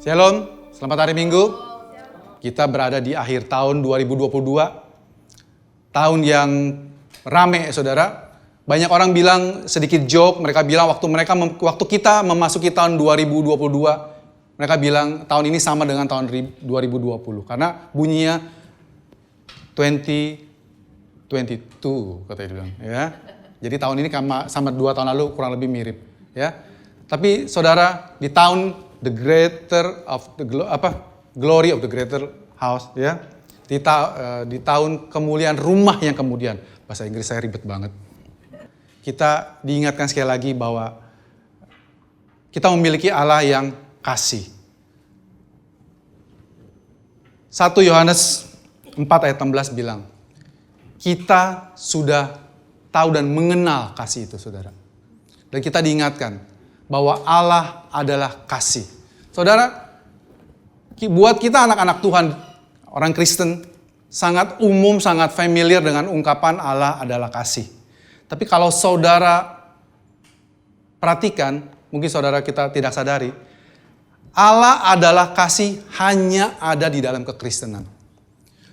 Shalom, selamat hari Minggu. Kita berada di akhir tahun 2022. Tahun yang rame, saudara. Banyak orang bilang sedikit joke, mereka bilang waktu kita memasuki tahun 2022, mereka bilang tahun ini sama dengan tahun 2020 karena bunyinya 2022 katanya bilang, ya. Jadi tahun ini sama 2 tahun lalu kurang lebih mirip, ya. Tapi saudara, di tahun glory of the greater house, ya. Di tahun kemuliaan rumah yang kemudian. Bahasa Inggris saya ribet banget. Kita diingatkan sekali lagi bahwa kita memiliki Allah yang kasih. 1 Yohanes 4 ayat 16 bilang, kita sudah tahu dan mengenal kasih itu, saudara. Dan kita diingatkan bahwa Allah adalah kasih. Saudara, buat kita anak-anak Tuhan, orang Kristen, sangat umum, sangat familiar dengan ungkapan Allah adalah kasih. Tapi kalau saudara perhatikan, mungkin saudara kita tidak sadari, Allah adalah kasih hanya ada di dalam kekristenan.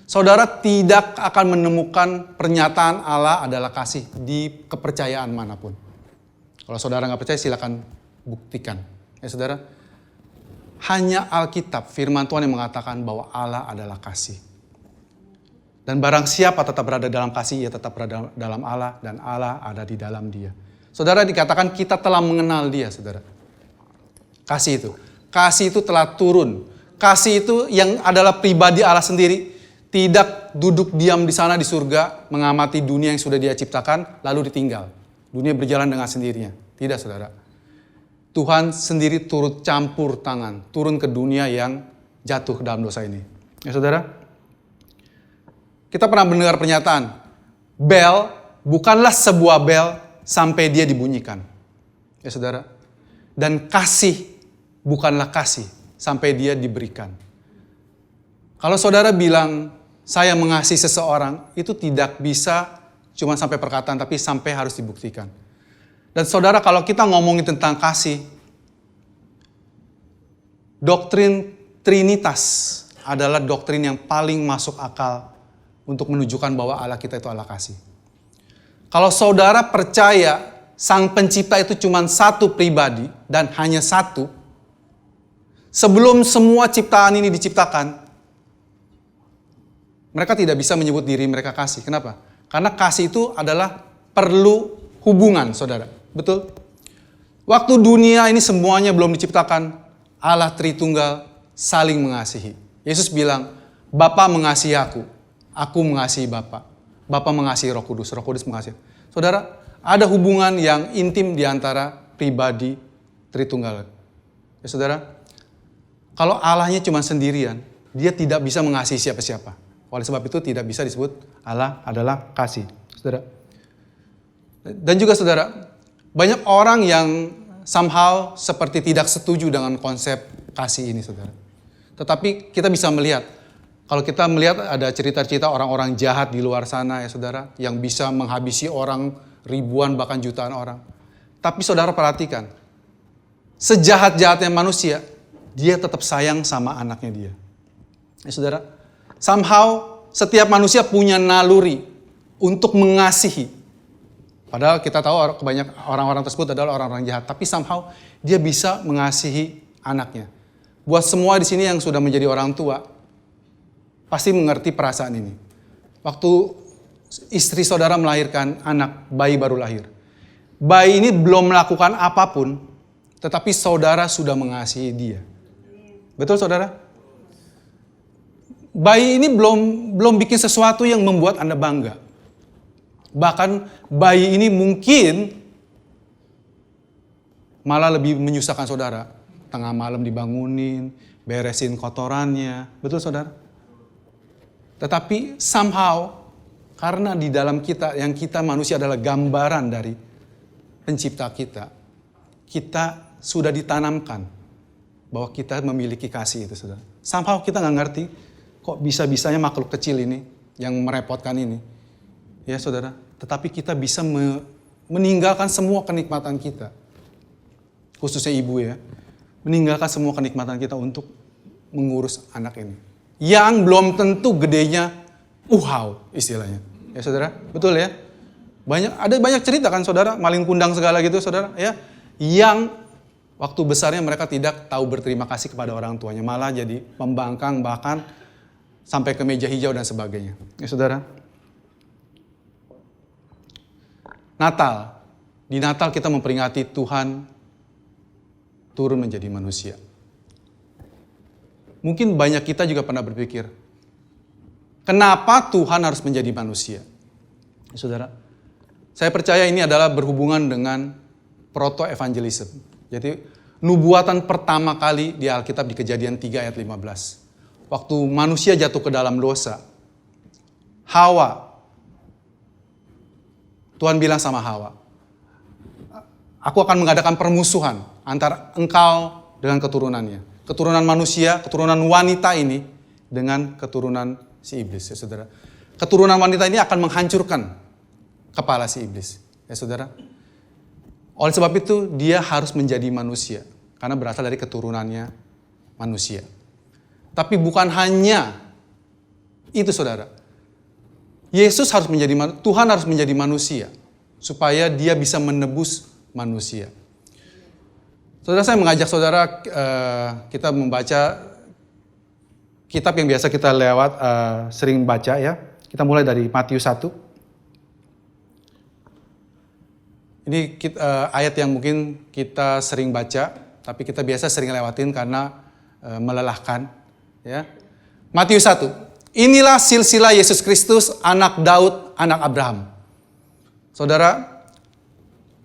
Saudara tidak akan menemukan pernyataan Allah adalah kasih di kepercayaan manapun. Kalau saudara nggak percaya silakan buktikan. Ya saudara, hanya Alkitab, firman Tuhan yang mengatakan bahwa Allah adalah kasih. Dan barang siapa tetap berada dalam kasih, ia tetap berada dalam Allah dan Allah ada di dalam dia. Saudara, dikatakan kita telah mengenal dia, saudara. Kasih itu telah turun. Kasih itu yang adalah pribadi Allah sendiri. Tidak duduk diam di sana di surga, mengamati dunia yang sudah dia ciptakan, lalu ditinggal. Dunia berjalan dengan sendirinya. Tidak, saudara. Tuhan sendiri turut campur tangan, turun ke dunia yang jatuh ke dalam dosa ini. Ya saudara, kita pernah mendengar pernyataan, bel bukanlah sebuah bel sampai dia dibunyikan. Ya saudara, dan kasih bukanlah kasih sampai dia diberikan. Kalau saudara bilang, saya mengasihi seseorang, itu tidak bisa cuma sampai perkataan, tapi sampai harus dibuktikan. Dan saudara, kalau kita ngomongin tentang kasih, doktrin Trinitas adalah doktrin yang paling masuk akal untuk menunjukkan bahwa Allah kita itu Allah kasih. Kalau saudara percaya Sang Pencipta itu cuma satu pribadi dan hanya satu, sebelum semua ciptaan ini diciptakan, mereka tidak bisa menyebut diri mereka kasih. Kenapa? Karena kasih itu adalah perlu hubungan, saudara. Betul? Waktu dunia ini semuanya belum diciptakan, Allah Tritunggal saling mengasihi. Yesus bilang, Bapa mengasihi aku mengasihi Bapa. Bapa mengasihi Roh Kudus mengasihi. Saudara, ada hubungan yang intim di antara pribadi Tritunggal. Ya saudara, kalau Allahnya cuma sendirian, dia tidak bisa mengasihi siapa-siapa. Oleh sebab itu tidak bisa disebut Allah adalah kasih. Saudara. Dan juga saudara, banyak orang yang somehow seperti tidak setuju dengan konsep kasih ini, saudara. Tetapi kita bisa melihat, kalau kita melihat ada cerita-cerita orang-orang jahat di luar sana ya saudara, yang bisa menghabisi orang ribuan bahkan jutaan orang. Tapi saudara perhatikan, sejahat-jahatnya manusia, dia tetap sayang sama anaknya dia. Ya saudara, somehow setiap manusia punya naluri untuk mengasihi. Padahal kita tahu kebanyakan orang-orang tersebut adalah orang-orang jahat. Tapi somehow dia bisa mengasihi anaknya. Buat semua di sini yang sudah menjadi orang tua, pasti mengerti perasaan ini. Waktu istri saudara melahirkan anak, bayi baru lahir. Bayi ini belum melakukan apapun, tetapi saudara sudah mengasihi dia. Betul saudara? Bayi ini belum bikin sesuatu yang membuat Anda bangga. Bahkan bayi ini mungkin malah lebih menyusahkan saudara. Tengah malam dibangunin, beresin kotorannya. Betul saudara? Tetapi somehow, karena di dalam kita, yang kita manusia adalah gambaran dari pencipta kita. Kita sudah ditanamkan bahwa kita memiliki kasih itu saudara. Somehow kita gak ngerti, kok bisa-bisanya makhluk kecil ini yang merepotkan ini. Ya saudara, tetapi kita bisa meninggalkan semua kenikmatan kita. Khususnya ibu ya. Meninggalkan semua kenikmatan kita untuk mengurus anak ini. Yang belum tentu gedenya istilahnya. Ya saudara, betul ya? Ada banyak cerita kan saudara, maling kundang segala gitu saudara, ya. Yang waktu besarnya mereka tidak tahu berterima kasih kepada orang tuanya, malah jadi pembangkang bahkan sampai ke meja hijau dan sebagainya. Ya saudara. Natal. Di Natal kita memperingati Tuhan turun menjadi manusia. Mungkin banyak kita juga pernah berpikir, kenapa Tuhan harus menjadi manusia? Ya, saudara, saya percaya ini adalah berhubungan dengan proto-evangelism. Jadi, nubuatan pertama kali di Alkitab di Kejadian 3 ayat 15. Waktu manusia jatuh ke dalam dosa, Hawa, Tuhan bilang sama Hawa, aku akan mengadakan permusuhan antara engkau dengan keturunannya. Keturunan manusia, keturunan wanita ini dengan keturunan si iblis, ya saudara. Keturunan wanita ini akan menghancurkan kepala si iblis, ya saudara. Oleh sebab itu dia harus menjadi manusia, karena berasal dari keturunannya manusia. Tapi bukan hanya itu saudara. Tuhan harus menjadi manusia, supaya dia bisa menebus manusia. Saudara, saya mengajak saudara kita membaca kitab yang biasa kita sering baca ya. Kita mulai dari Matius 1. Ini ayat yang mungkin kita sering baca, tapi kita biasa sering lewatin karena melelahkan. Ya. Matius 1. Inilah silsilah Yesus Kristus, anak Daud, anak Abraham. Saudara,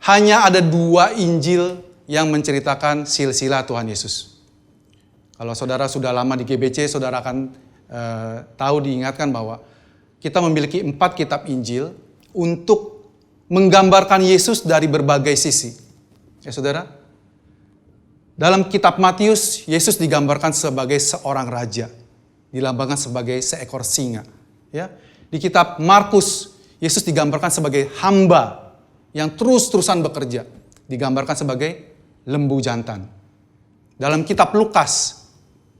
hanya ada 2 Injil yang menceritakan silsilah Tuhan Yesus. Kalau saudara sudah lama di GBC, saudara akan diingatkan bahwa kita memiliki 4 kitab Injil untuk menggambarkan Yesus dari berbagai sisi. Ya saudara, dalam kitab Matius, Yesus digambarkan sebagai seorang raja, dilambangkan sebagai seekor singa. Ya, di kitab Markus, Yesus digambarkan sebagai hamba yang terus-terusan bekerja, digambarkan sebagai lembu jantan. Dalam kitab Lukas,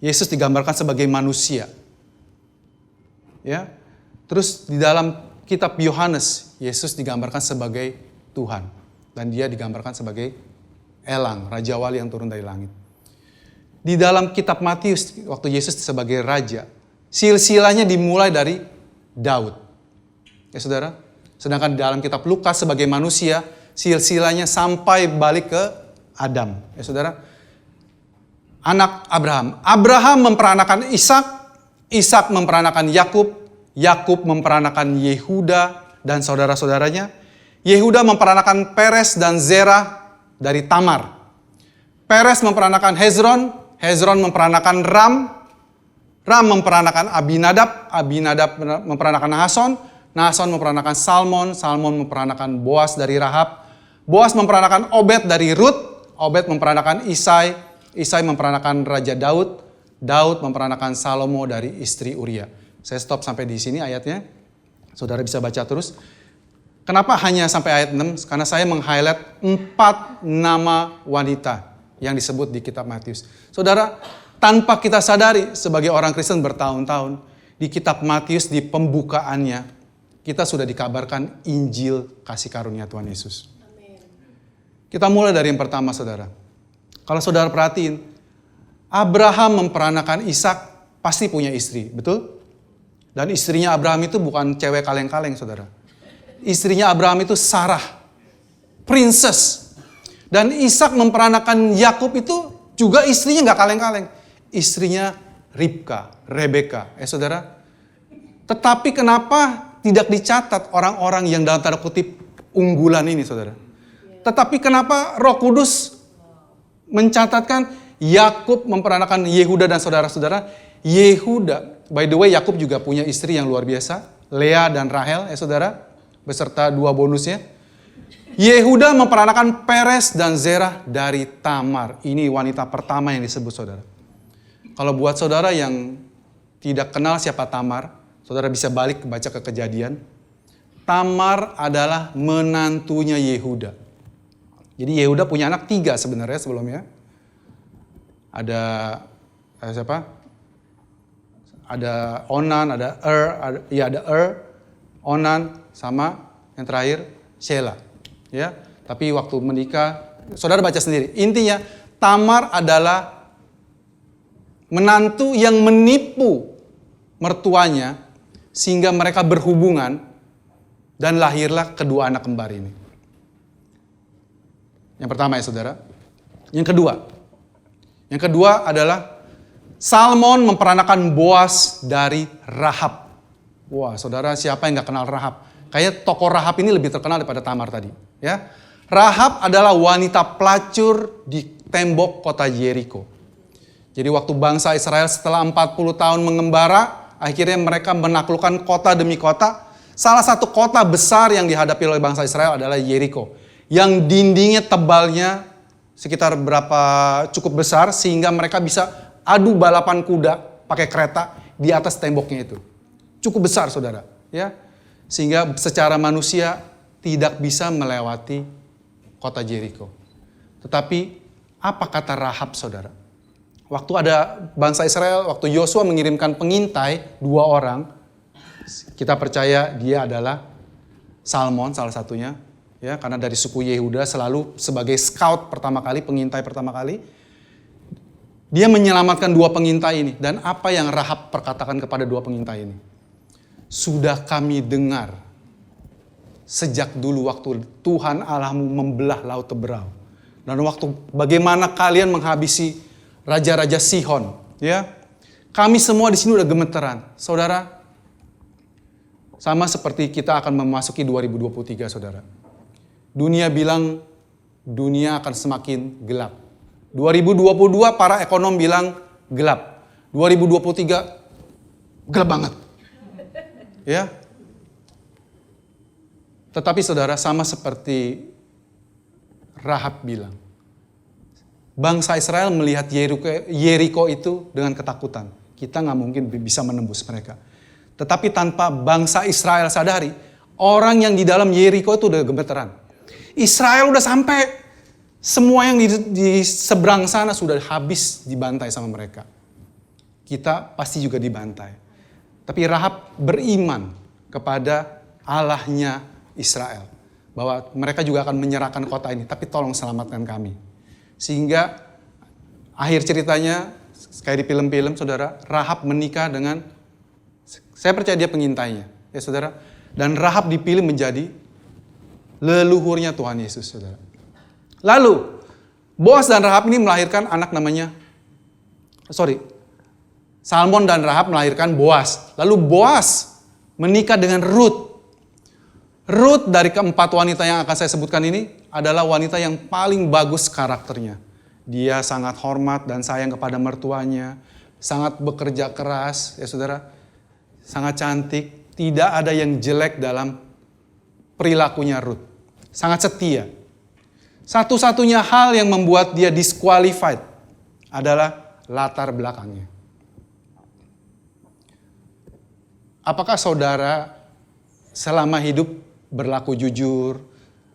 Yesus digambarkan sebagai manusia. Ya. Terus di dalam kitab Yohanes, Yesus digambarkan sebagai Tuhan. Dan dia digambarkan sebagai elang, Raja Wali yang turun dari langit. Di dalam kitab Matius, waktu Yesus sebagai raja, silsilahnya dimulai dari Daud. Ya saudara. Sedangkan di dalam kitab Lukas sebagai manusia, silsilahnya sampai balik ke Adam, ya saudara. Anak Abraham. Abraham memperanakan Ishak, Ishak memperanakan Yakub, Yakub memperanakan Yehuda dan saudara-saudaranya. Yehuda memperanakan Peres dan Zerah dari Tamar. Peres memperanakan Hezron, Hezron memperanakan Ram, Ram memperanakan Abinadab, Abinadab memperanakan Nahason, Nahason memperanakan Salmon, Salmon memperanakan Boas dari Rahab, Boas memperanakan Obed dari Rut, Obed memperanakan Isai, Isai memperanakan Raja Daud, Daud memperanakan Salomo dari istri Uria. Saya stop sampai di sini ayatnya. Saudara bisa baca terus. Kenapa hanya sampai ayat 6? Karena saya meng-highlight 4 nama wanita yang disebut di kitab Matius. Saudara, tanpa kita sadari sebagai orang Kristen bertahun-tahun, di kitab Matius di pembukaannya, kita sudah dikabarkan Injil kasih karunia Tuhan Yesus. Kita mulai dari yang pertama saudara. Kalau saudara perhatiin, Abraham memperanakan Ishak pasti punya istri, betul? Dan istrinya Abraham itu bukan cewek kaleng-kaleng saudara. Istrinya Abraham itu Sarah, princess. Dan Ishak memperanakan Yakub itu juga istrinya gak kaleng-kaleng. Istrinya Ribka, Rebeka, saudara. Tetapi kenapa tidak dicatat orang-orang yang dalam tanda kutip unggulan ini saudara? Tetapi kenapa Roh Kudus mencatatkan Yakub memperanakan Yehuda dan saudara-saudara? Yehuda, by the way Yakub juga punya istri yang luar biasa, Lea dan Rahel, saudara, beserta 2 bonusnya. Yehuda memperanakan Peres dan Zerah dari Tamar. Ini wanita pertama yang disebut saudara. Kalau buat saudara yang tidak kenal siapa Tamar, saudara bisa balik baca ke Kejadian. Tamar adalah menantunya Yehuda. Jadi Yehuda punya anak 3 sebenarnya sebelumnya. Ada siapa? ada Onan, ada Onan, sama yang terakhir Shelah. Ya, tapi waktu menikah, saudara baca sendiri. Intinya Tamar adalah menantu yang menipu mertuanya sehingga mereka berhubungan dan lahirlah kedua anak kembar ini. Yang pertama ya saudara. Yang kedua adalah Salmon memperanakan Boas dari Rahab. Wah saudara, siapa yang gak kenal Rahab? Kayaknya tokoh Rahab ini lebih terkenal daripada Tamar tadi. Ya, Rahab adalah wanita pelacur di tembok kota Yeriko. Jadi waktu bangsa Israel setelah 40 tahun mengembara, akhirnya mereka menaklukkan kota demi kota. Salah satu kota besar yang dihadapi oleh bangsa Israel adalah Yeriko. Yang dindingnya tebalnya sekitar cukup besar sehingga mereka bisa adu balapan kuda pakai kereta di atas temboknya itu. Cukup besar saudara. Ya, sehingga secara manusia tidak bisa melewati kota Yeriko. Tetapi apa kata Rahab saudara? Waktu ada bangsa Israel, waktu Yosua mengirimkan pengintai 2 orang, kita percaya dia adalah Salmon salah satunya, ya karena dari suku Yehuda selalu sebagai scout pertama kali, pengintai pertama kali. Dia menyelamatkan 2 pengintai ini. Dan apa yang Rahab perkatakan kepada 2 pengintai ini? Sudah kami dengar sejak dulu waktu Tuhan Allahmu membelah laut Teberau. Dan waktu bagaimana kalian menghabisi raja-raja Sihon. Ya, kami semua di sini udah gemeteran. Saudara, sama seperti kita akan memasuki 2023 saudara. Dunia bilang dunia akan semakin gelap. 2022 para ekonom bilang gelap. 2023 gelap banget. Ya. Tetapi saudara, sama seperti Rahab bilang, bangsa Israel melihat Yeriko itu dengan ketakutan. Kita nggak mungkin bisa menembus mereka. Tetapi tanpa bangsa Israel sadari, orang yang di dalam Yeriko itu udah gemeteran. Israel udah sampai. Semua yang di seberang sana sudah habis dibantai sama mereka. Kita pasti juga dibantai. Tapi Rahab beriman kepada Allahnya Israel. Bahwa mereka juga akan menyerahkan kota ini. Tapi tolong selamatkan kami. Sehingga akhir ceritanya, kayak di film-film saudara, Rahab menikah dengan, saya percaya dia pengintainya. Ya saudara. Dan Rahab dipilih menjadi leluhurnya Tuhan Yesus saudara. Lalu, Boas dan Rahab ini melahirkan anak namanya, Salmon dan Rahab melahirkan Boas. Lalu Boas menikah dengan Ruth. Ruth dari keempat wanita yang akan saya sebutkan ini adalah wanita yang paling bagus karakternya. Dia sangat hormat dan sayang kepada mertuanya, sangat bekerja keras, ya saudara, sangat cantik. Tidak ada yang jelek dalam perilakunya Ruth. Sangat setia. Satu-satunya hal yang membuat dia disqualified adalah latar belakangnya. Apakah saudara selama hidup berlaku jujur?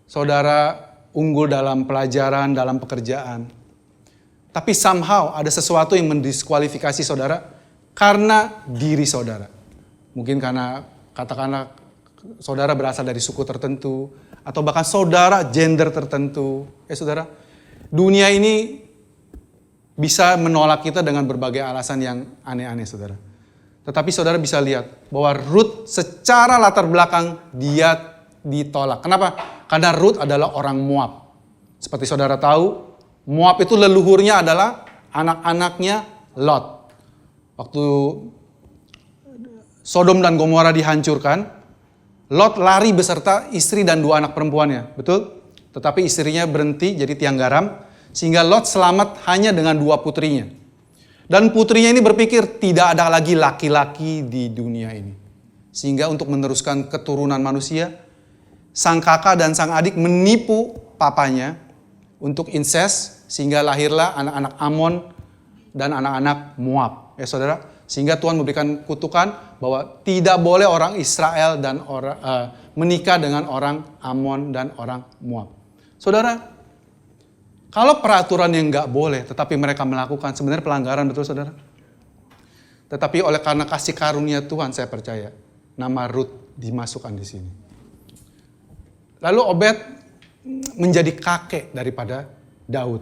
Saudara unggul dalam pelajaran, dalam pekerjaan. Tapi somehow ada sesuatu yang mendiskualifikasi saudara karena diri saudara. Mungkin karena katakanlah saudara berasal dari suku tertentu. Atau bahkan saudara gender tertentu. Ya saudara, dunia ini bisa menolak kita dengan berbagai alasan yang aneh-aneh saudara. Tetapi saudara bisa lihat bahwa Ruth secara latar belakang dia ditolak. Kenapa? Karena Ruth adalah orang Moab. Seperti saudara tahu, Moab itu leluhurnya adalah anak-anaknya Lot. Waktu Sodom dan Gomora dihancurkan, Lot lari beserta istri dan 2 anak perempuannya, betul? Tetapi istrinya berhenti jadi tiang garam, sehingga Lot selamat hanya dengan 2 putrinya. Dan putrinya ini berpikir tidak ada lagi laki-laki di dunia ini. Sehingga untuk meneruskan keturunan manusia, sang kakak dan sang adik menipu papanya untuk incest, sehingga lahirlah anak-anak Amon dan anak-anak Moab. Ya saudara, sehingga Tuhan memberikan kutukan bahwa tidak boleh orang Israel dan menikah dengan orang Amon dan orang Moab. Saudara, kalau peraturan yang nggak boleh tetapi mereka melakukan, sebenarnya pelanggaran, betul saudara? Tetapi oleh karena kasih karunia Tuhan, saya percaya nama Rut dimasukkan di sini. Lalu Obed menjadi kakek daripada Daud.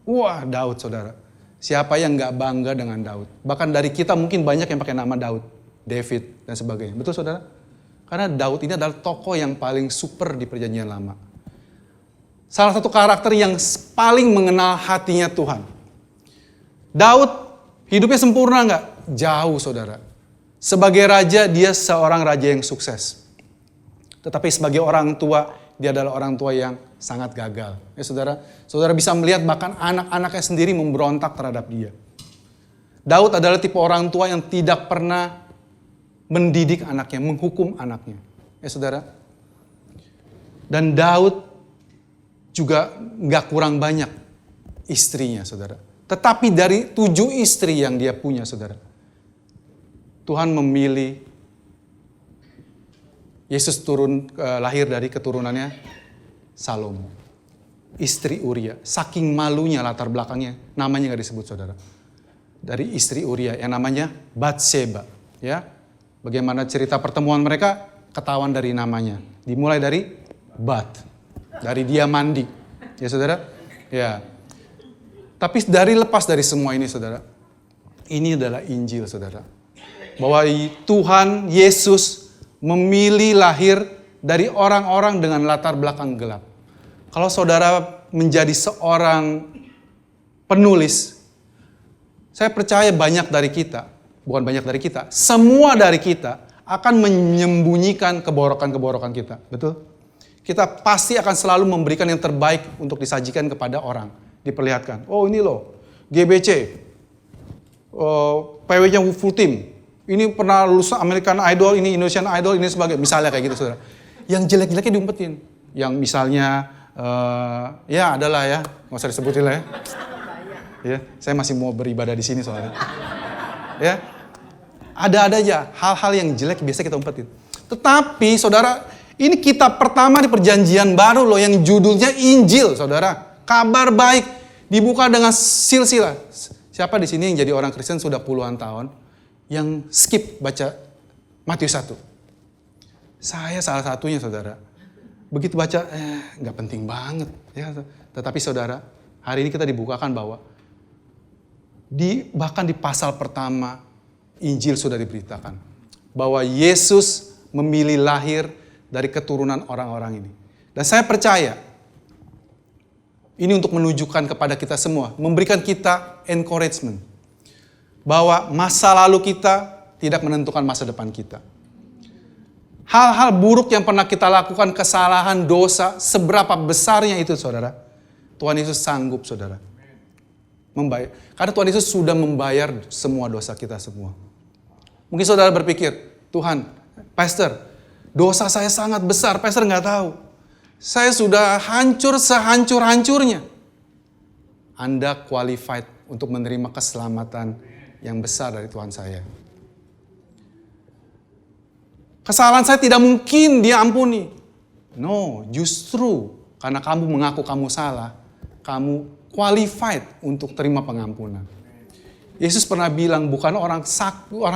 Wah, Daud saudara. Siapa yang gak bangga dengan Daud? Bahkan dari kita mungkin banyak yang pakai nama Daud, David, dan sebagainya. Betul saudara? Karena Daud ini adalah tokoh yang paling super di perjanjian lama. Salah satu karakter yang paling mengenal hatinya Tuhan. Daud hidupnya sempurna gak? Jauh saudara. Sebagai raja, dia seorang raja yang sukses. Tetapi sebagai orang tua, dia adalah orang tua yang sangat gagal. Ya saudara, saudara bisa melihat bahkan anak-anaknya sendiri memberontak terhadap dia. Daud adalah tipe orang tua yang tidak pernah mendidik anaknya, menghukum anaknya. Ya saudara. Dan Daud juga gak kurang banyak istrinya saudara. Tetapi dari 7 istri yang dia punya saudara, Tuhan memilih Yesus lahir dari keturunannya Salomo, istri Uria. Saking malunya latar belakangnya, namanya gak disebut saudara. Dari istri Uria yang namanya Batseba. Ya, bagaimana cerita pertemuan mereka ketahuan dari namanya. Dimulai dari Bat, dari dia mandi. Ya saudara, ya. Tapi lepas dari semua ini saudara, ini adalah Injil saudara. Bahwa Tuhan Yesus memilih lahir dari orang-orang dengan latar belakang gelap. Kalau saudara menjadi seorang penulis, saya percaya semua dari kita akan menyembunyikan keborokan-keborokan kita. Betul? Kita pasti akan selalu memberikan yang terbaik untuk disajikan kepada orang. Diperlihatkan, oh ini loh, GBC, PW-nya full team. Ini pernah lulus American Idol, ini Indonesian Idol, ini sebagainya. Misalnya kayak gitu saudara. Yang jelek-jeleknya diumpetin. Yang misalnya, ya adalah ya, nggak usah disebutin lah ya. Ya, saya masih mau beribadah di sini soalnya. Ya, ada aja hal-hal yang jelek biasa kita umpetin. Tetapi saudara, ini kitab pertama di perjanjian baru loh yang judulnya Injil saudara. Kabar baik dibuka dengan silsilah. Siapa di sini yang jadi orang Kristen sudah puluhan tahun yang skip baca Matius 1? Saya salah satunya saudara. Begitu baca, nggak penting banget. Ya. Tetapi saudara, hari ini kita dibukakan bahwa bahkan di pasal pertama Injil sudah diberitakan. Bahwa Yesus memilih lahir dari keturunan orang-orang ini. Dan saya percaya, ini untuk menunjukkan kepada kita semua, memberikan kita encouragement. Bahwa masa lalu kita tidak menentukan masa depan kita. Hal-hal buruk yang pernah kita lakukan, kesalahan, dosa, seberapa besarnya itu saudara, Tuhan Yesus sanggup saudara. Membayar. Karena Tuhan Yesus sudah membayar semua dosa kita semua. Mungkin saudara berpikir, Tuhan, Pastor, dosa saya sangat besar, Pastor nggak tahu. Saya sudah hancur sehancur-hancurnya. Anda qualified untuk menerima keselamatan yang besar dari Tuhan saya. Kesalahan saya tidak mungkin dia ampuni. No, justru karena kamu mengaku kamu salah, kamu qualified untuk terima pengampunan. Yesus pernah bilang bukan orang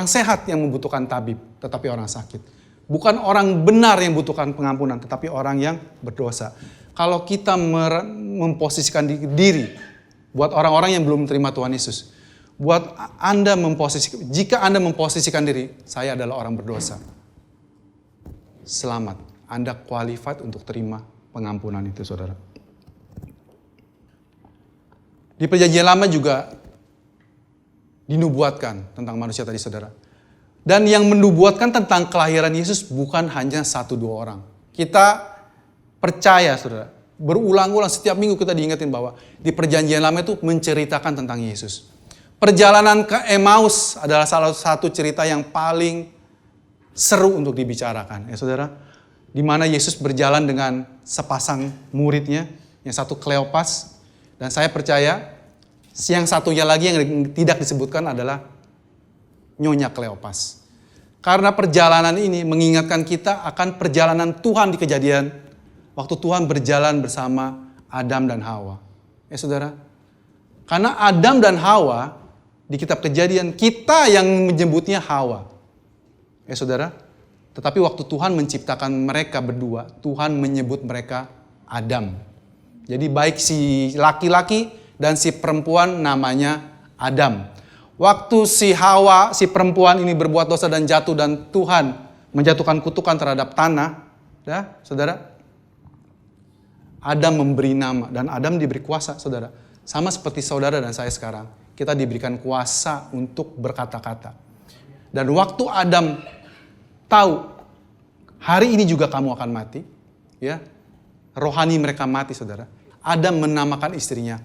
sehat yang membutuhkan tabib, tetapi orang sakit. Bukan orang benar yang membutuhkan pengampunan, tetapi orang yang berdosa. Kalau kita memposisikan diri buat orang-orang yang belum terima Tuhan Yesus, jika Anda memposisikan diri, saya adalah orang berdosa. Selamat, Anda qualified untuk terima pengampunan itu, saudara. Di perjanjian lama juga dinubuatkan tentang manusia tadi, saudara. Dan yang menubuatkan tentang kelahiran Yesus bukan hanya 1-2 orang. Kita percaya, saudara, berulang-ulang setiap minggu kita diingetin bahwa di perjanjian lama itu menceritakan tentang Yesus. Perjalanan ke Emmaus adalah salah satu cerita yang paling seru untuk dibicarakan, ya saudara. Di mana Yesus berjalan dengan sepasang muridnya, yang satu Kleopas, dan saya percaya yang satunya lagi yang tidak disebutkan adalah Nyonya Kleopas. Karena perjalanan ini mengingatkan kita akan perjalanan Tuhan di Kejadian, waktu Tuhan berjalan bersama Adam dan Hawa. Ya saudara, karena Adam dan Hawa di kitab Kejadian, kita yang menyebutnya Hawa. Ya saudara, tetapi waktu Tuhan menciptakan mereka berdua, Tuhan menyebut mereka Adam. Jadi baik si laki-laki dan si perempuan namanya Adam. Waktu si Hawa, si perempuan ini berbuat dosa dan jatuh dan Tuhan menjatuhkan kutukan terhadap tanah, ya saudara, Adam memberi nama dan Adam diberi kuasa, saudara. Sama seperti saudara dan saya sekarang, kita diberikan kuasa untuk berkata-kata. Dan waktu Adam tahu hari ini juga kamu akan mati, ya, rohani mereka mati, saudara. Adam menamakan istrinya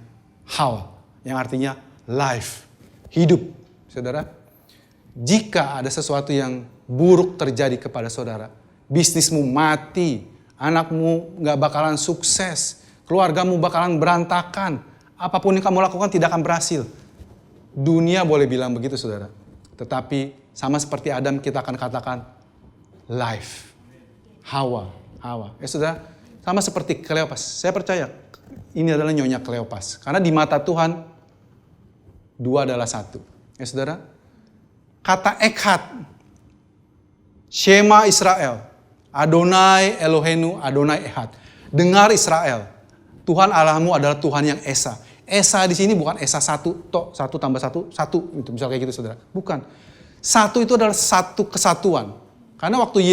Hawa, yang artinya life, hidup, saudara. Jika ada sesuatu yang buruk terjadi kepada saudara, bisnismu mati, anakmu gak bakalan sukses, keluargamu bakalan berantakan, apapun yang kamu lakukan tidak akan berhasil. Dunia boleh bilang begitu, saudara. Tetapi sama seperti Adam, kita akan katakan life, Hawa. Ya saudara, sama seperti Kleopas. Saya percaya ini adalah nyonya Kleopas. Karena di mata Tuhan, dua adalah satu. Ya saudara, kata Echad, Shema Israel, Adonai Elohenu, Adonai Echad. Dengar Israel, Tuhan Allahmu adalah Tuhan yang Esa. Esa di sini bukan Esa satu, satu tambah satu, itu misalnya kayak gitu saudara. Bukan. Satu itu adalah satu kesatuan. Karena waktu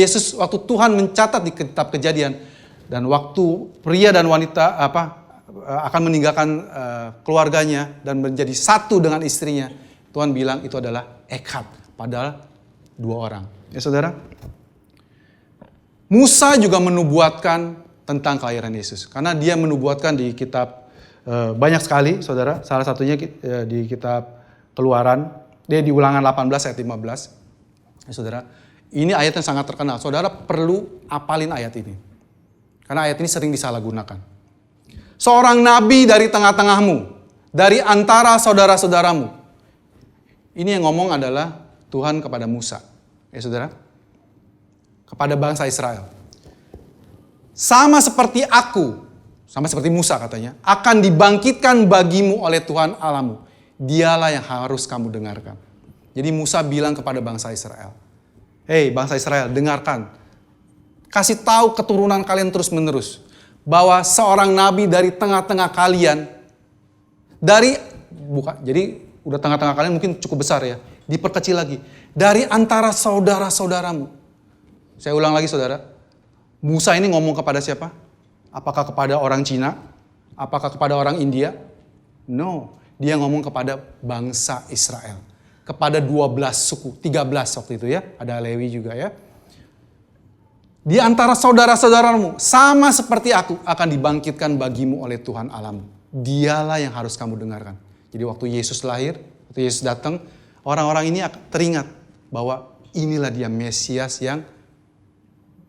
Tuhan mencatat di kitab Kejadian, dan waktu pria dan wanita akan meninggalkan keluarganya dan menjadi satu dengan istrinya, Tuhan bilang itu adalah Echad, padahal dua orang. Ya saudara, Musa juga menubuatkan tentang kelahiran Yesus. Karena dia menubuatkan di kitab banyak sekali, saudara. Salah satunya di kitab Keluaran, dia di Ulangan 18 ayat 15. Ya, saudara, ini ayat yang sangat terkenal. Saudara perlu apalin ayat ini. Karena ayat ini sering disalahgunakan. Seorang nabi dari tengah-tengahmu, dari antara saudara-saudaramu. Ini yang ngomong adalah Tuhan kepada Musa. Ya saudara, kepada bangsa Israel. Sama seperti aku, sama seperti Musa katanya, akan dibangkitkan bagimu oleh Tuhan Allahmu. Dialah yang harus kamu dengarkan. Jadi Musa bilang kepada bangsa Israel, hei bangsa Israel, dengarkan. Kasih tahu keturunan kalian terus menerus. Bahwa seorang nabi dari tengah-tengah kalian, jadi udah tengah-tengah kalian mungkin cukup besar ya. Diperkecil lagi. Dari antara saudara-saudaramu. Saya ulang lagi saudara. Musa ini ngomong kepada siapa? Apakah kepada orang Cina? Apakah kepada orang India? No. Dia ngomong kepada bangsa Israel. Kepada 12 suku. 13 waktu itu ya. Ada Lewi juga ya. Di antara saudara-saudaramu, sama seperti aku, akan dibangkitkan bagimu oleh Tuhan Allahmu. Dialah yang harus kamu dengarkan. Jadi waktu Yesus lahir, waktu Yesus datang, orang-orang ini teringat bahwa inilah dia Mesias yang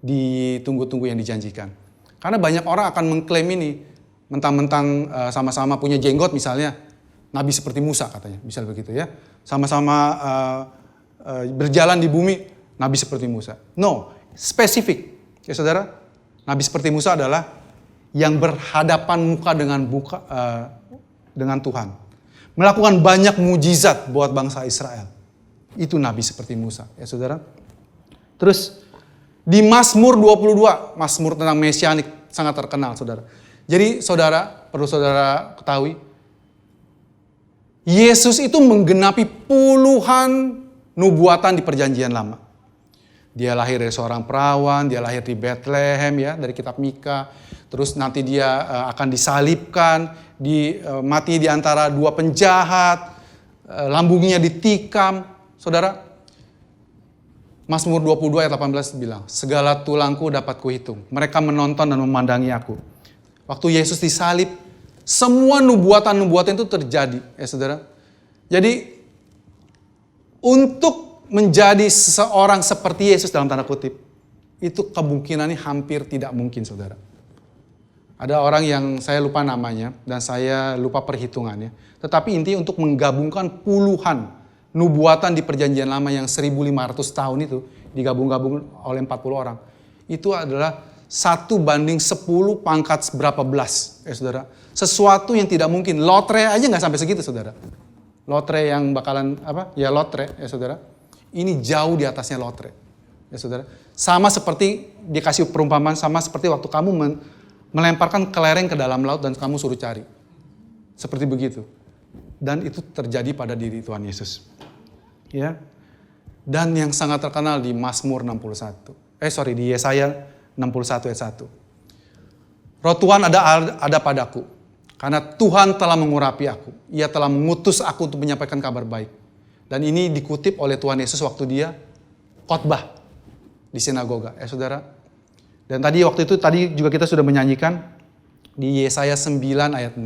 ditunggu-tunggu, yang dijanjikan. Karena banyak orang akan mengklaim ini, mentang-mentang sama-sama punya jenggot misalnya, nabi seperti Musa katanya, misal begitu ya. Sama-sama berjalan di bumi, nabi seperti Musa. No, spesifik. Ya saudara, nabi seperti Musa adalah yang berhadapan muka dengan Tuhan. Melakukan banyak mujizat buat bangsa Israel. Itu nabi seperti Musa, ya saudara. Terus di Mazmur 22, Mazmur tentang Mesianik sangat terkenal, saudara. Jadi saudara, perlu saudara ketahui, Yesus itu menggenapi puluhan nubuatan di perjanjian lama. Dia lahir dari seorang perawan, dia lahir di Bethlehem ya, dari kitab Mika. Terus nanti dia akan disalibkan, mati di antara dua penjahat, lambungnya ditikam. Saudara, Mazmur 22 ayat 18 bilang, segala tulangku dapat kuhitung. Mereka menonton dan memandangi aku. Waktu Yesus disalib, semua nubuatan-nubuatan itu terjadi. Ya saudara. Jadi, untuk menjadi seseorang seperti Yesus dalam tanda kutip, itu kemungkinannya hampir tidak mungkin, saudara. Ada orang yang saya lupa namanya, dan saya lupa perhitungannya. Tetapi intinya untuk menggabungkan puluhan nubuatan di perjanjian lama yang 1500 tahun itu digabung-gabung oleh 40 orang. Itu adalah 1:10 pangkat berapa belas, saudara. Sesuatu yang tidak mungkin. Lotre aja nggak sampai segitu, saudara. Lotre yang bakalan ya lotre ya saudara. Ini jauh di atasnya lotre ya saudara. Sama seperti dikasih perumpamaan, sama seperti waktu kamu melemparkan kelereng ke dalam laut dan kamu suruh cari. Seperti begitu. Dan itu terjadi pada diri Tuhan Yesus. Ya. Dan yang sangat terkenal di Mazmur 61. Di Yesaya 61 ayat 1. Roh Tuhan ada padaku, karena Tuhan telah mengurapi aku. Ia telah mengutus aku untuk menyampaikan kabar baik. Dan ini dikutip oleh Tuhan Yesus waktu dia khotbah di sinagoga. Saudara. Dan waktu itu juga kita sudah menyanyikan di Yesaya 9 ayat 6.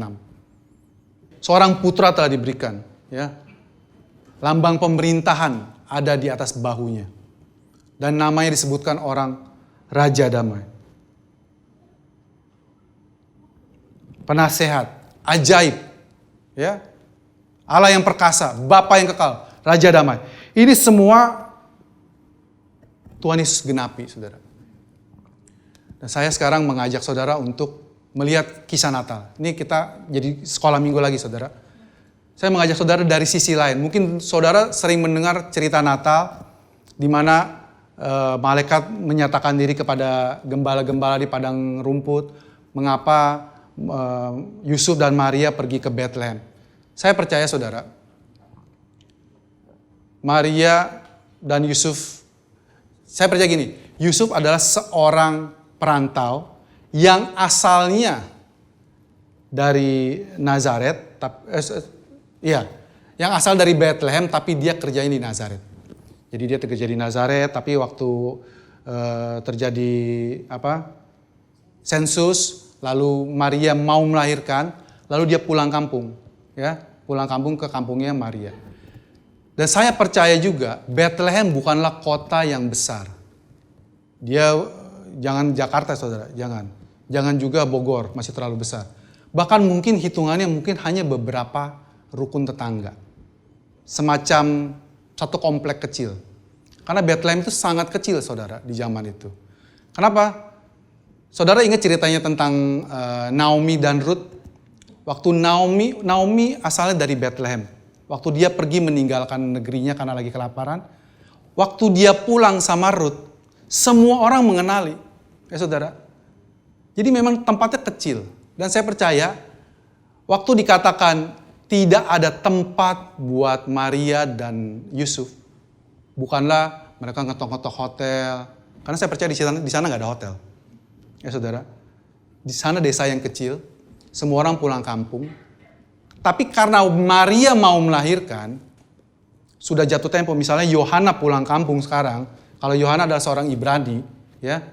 Seorang putra telah diberikan. Ya. Lambang pemerintahan ada di atas bahunya. Dan namanya disebutkan orang Raja Damai. Penasehat, ajaib, ya, Allah yang perkasa, Bapa yang kekal, Raja Damai. Ini semua Tuhan Yesus genapi, saudara. Dan saya sekarang mengajak saudara untuk melihat kisah Natal. Ini kita jadi sekolah minggu lagi, saudara. Saya mengajak saudara dari sisi lain. Mungkin saudara sering mendengar cerita Natal, di mana malaikat menyatakan diri kepada gembala-gembala di padang rumput, mengapa Yusuf dan Maria pergi ke Bethlehem. Saya percaya saudara, Maria dan Yusuf, saya percaya gini, Yusuf adalah seorang perantau yang asalnya dari Nazaret, yang asal dari Bethlehem tapi dia kerjanya di Nazaret. Jadi dia kerja di Nazaret, tapi waktu terjadi sensus, lalu Maria mau melahirkan, lalu dia pulang kampung, ya, pulang kampung ke kampungnya Maria. Dan saya percaya juga Bethlehem bukanlah kota yang besar. Dia jangan Jakarta, saudara, jangan juga Bogor, masih terlalu besar. Bahkan mungkin hitungannya hanya beberapa rukun tetangga, semacam satu komplek kecil. Karena Bethlehem itu sangat kecil, saudara, di zaman itu. Kenapa? Saudara ingat ceritanya tentang Naomi dan Ruth? Waktu Naomi asalnya dari Bethlehem. Waktu dia pergi meninggalkan negerinya karena lagi kelaparan. Waktu dia pulang sama Ruth, semua orang mengenali. Ya saudara. Jadi memang tempatnya kecil. Dan saya percaya, waktu dikatakan tidak ada tempat buat Maria dan Yusuf, bukanlah mereka ngetok-ngetok hotel. Karena saya percaya di sana nggak ada hotel. Ya saudara, di sana desa yang kecil, semua orang pulang kampung. Tapi karena Maria mau melahirkan, sudah jatuh tempo. Misalnya Yohana pulang kampung sekarang, kalau Yohana adalah seorang Ibrani, ya,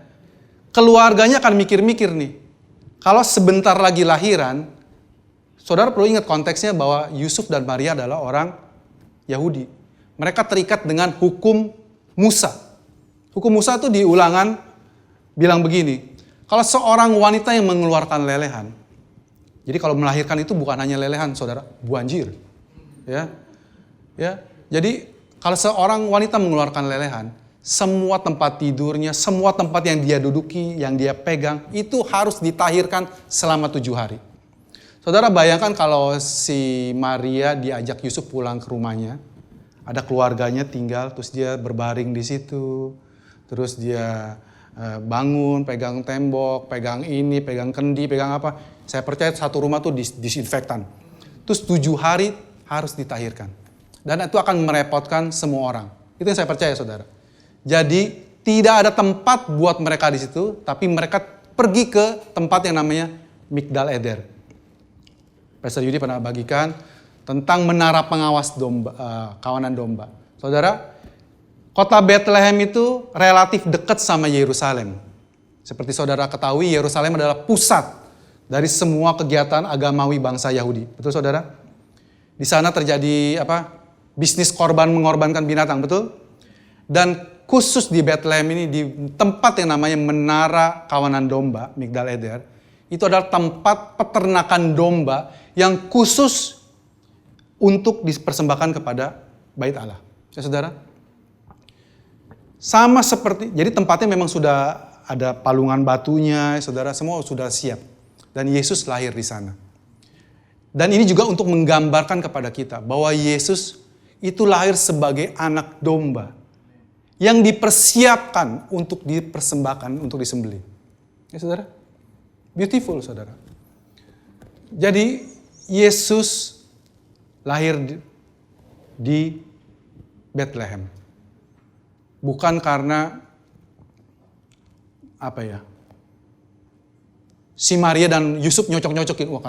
keluarganya akan mikir-mikir nih. Kalau sebentar lagi lahiran, saudara perlu ingat konteksnya bahwa Yusuf dan Maria adalah orang Yahudi. Mereka terikat dengan hukum Musa. Hukum Musa itu di Ulangan bilang begini. Kalau seorang wanita yang mengeluarkan lelehan, jadi kalau melahirkan itu bukan hanya lelehan, saudara, buanjir. Ya. Jadi kalau seorang wanita mengeluarkan lelehan, semua tempat tidurnya, semua tempat yang dia duduki, yang dia pegang, itu harus ditahirkan selama 7 hari. Saudara bayangkan kalau si Maria diajak Yusuf pulang ke rumahnya, ada keluarganya tinggal, terus dia berbaring di situ, terus dia bangun, pegang tembok, pegang ini, pegang kendi, pegang apa. Saya percaya satu rumah tuh disinfektan. Terus 7 hari harus ditahirkan. Dan itu akan merepotkan semua orang. Itu yang saya percaya, saudara. Jadi tidak ada tempat buat mereka di situ, tapi mereka pergi ke tempat yang namanya Migdal Eder. Pastor Yudi pernah bagikan tentang menara pengawas domba, kawanan domba. Saudara, kota Bethlehem itu relatif dekat sama Yerusalem. Seperti saudara ketahui, Yerusalem adalah pusat dari semua kegiatan agamawi bangsa Yahudi. Betul saudara? Di sana terjadi bisnis mengorbankan binatang, betul? Dan khusus di Bethlehem ini, di tempat yang namanya Menara Kawanan Domba, Migdal Eder, itu adalah tempat peternakan domba yang khusus untuk dipersembahkan kepada Bait Allah. Ya saudara? Sama seperti, jadi tempatnya memang sudah ada palungan batunya, saudara, semua sudah siap. Dan Yesus lahir di sana. Dan ini juga untuk menggambarkan kepada kita bahwa Yesus itu lahir sebagai anak domba yang dipersiapkan untuk dipersembahkan, untuk disembelih. Ya saudara? Beautiful saudara. Jadi Yesus lahir di Bethlehem. Bukan karena si Maria dan Yusuf nyocok-nyocokin. Wah,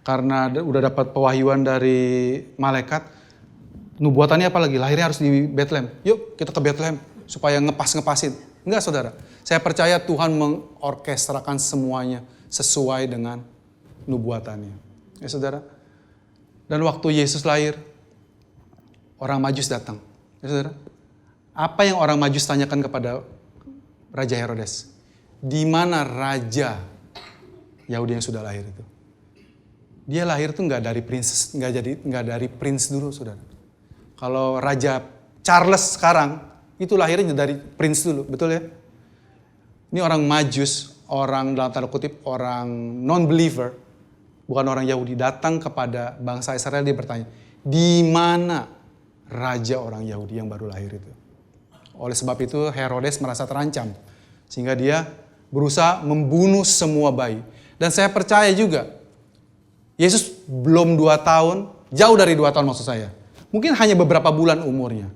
karena udah dapat pewahyuan dari malaikat, nubuatannya apa lagi? Lahirnya harus di Bethlehem. Yuk kita ke Bethlehem supaya ngepas-ngepasin. Enggak saudara. Saya percaya Tuhan mengorkestrakan semuanya sesuai dengan nubuatannya. Ya saudara. Dan waktu Yesus lahir, orang Majus datang. Ya saudara. Apa yang orang Majus tanyakan kepada Raja Herodes? Di mana raja Yahudi yang sudah lahir itu? Dia lahir tuh nggak dari prince dulu, saudara. Kalau Raja Charles sekarang itu lahirnya dari prince dulu, betul ya? Ini orang Majus, orang dalam tanda kutip orang non-believer, bukan orang Yahudi, datang kepada bangsa Israel, dia bertanya, di mana raja orang Yahudi yang baru lahir itu? Oleh sebab itu Herodes merasa terancam, sehingga dia berusaha membunuh semua bayi. Dan saya percaya juga, Yesus belum 2 tahun, jauh dari 2 tahun maksud saya. Mungkin hanya beberapa bulan umurnya.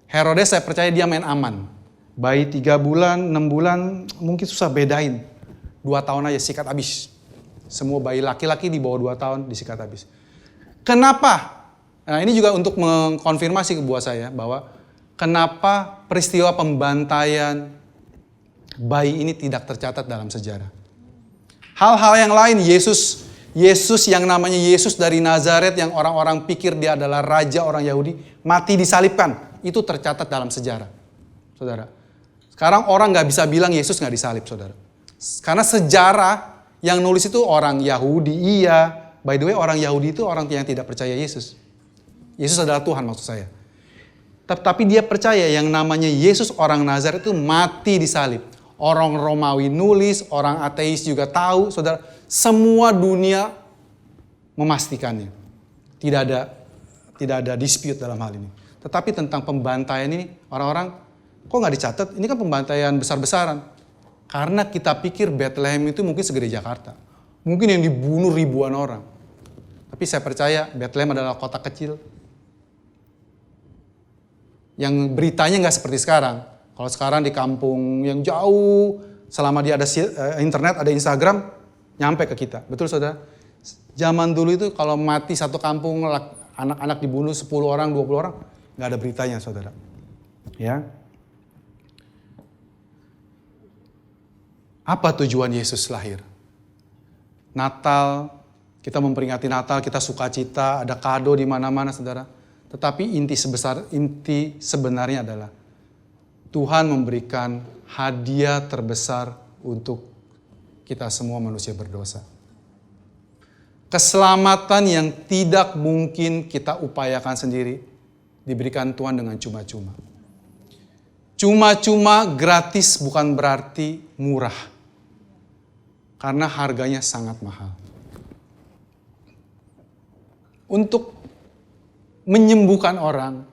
Herodes saya percaya dia main aman. Bayi 3 bulan, 6 bulan, mungkin susah bedain. 2 tahun aja sikat habis. Semua bayi laki-laki di bawah 2 tahun disikat habis. Kenapa? Nah ini juga untuk mengkonfirmasi buat saya bahwa kenapa peristiwa pembantaian bayi ini tidak tercatat dalam sejarah. Hal-hal yang lain, Yesus yang namanya Yesus dari Nazaret yang orang-orang pikir dia adalah raja orang Yahudi, mati disalibkan. Itu tercatat dalam sejarah. Saudara. Sekarang orang gak bisa bilang Yesus gak disalib, saudara. Karena sejarah yang nulis itu orang Yahudi, iya. By the way, orang Yahudi itu orang yang tidak percaya Yesus. Yesus adalah Tuhan maksud saya. Tapi dia percaya yang namanya Yesus orang Nazaret itu mati disalib. Orang Romawi nulis, orang ateis juga tahu, saudara. Semua dunia memastikannya. Tidak ada dispute dalam hal ini. Tetapi tentang pembantaian ini, orang-orang kok nggak dicatat? Ini kan pembantaian besar-besaran. Karena kita pikir Bethlehem itu mungkin segede Jakarta. Mungkin yang dibunuh ribuan orang. Tapi saya percaya Bethlehem adalah kota kecil. Yang beritanya nggak seperti sekarang. Kalau sekarang di kampung yang jauh, selama dia ada internet, ada Instagram, nyampe ke kita. Betul saudara? Zaman dulu itu kalau mati satu kampung, anak-anak dibunuh 10 orang, 20 orang, nggak ada beritanya saudara. Ya. Apa tujuan Yesus lahir? Natal, kita memperingati Natal, kita sukacita, ada kado di mana-mana saudara. Tetapi inti sebenarnya adalah Tuhan memberikan hadiah terbesar untuk kita semua manusia berdosa. Keselamatan yang tidak mungkin kita upayakan sendiri diberikan Tuhan dengan cuma-cuma. Cuma-cuma gratis bukan berarti murah. Karena harganya sangat mahal. Untuk menyembuhkan orang,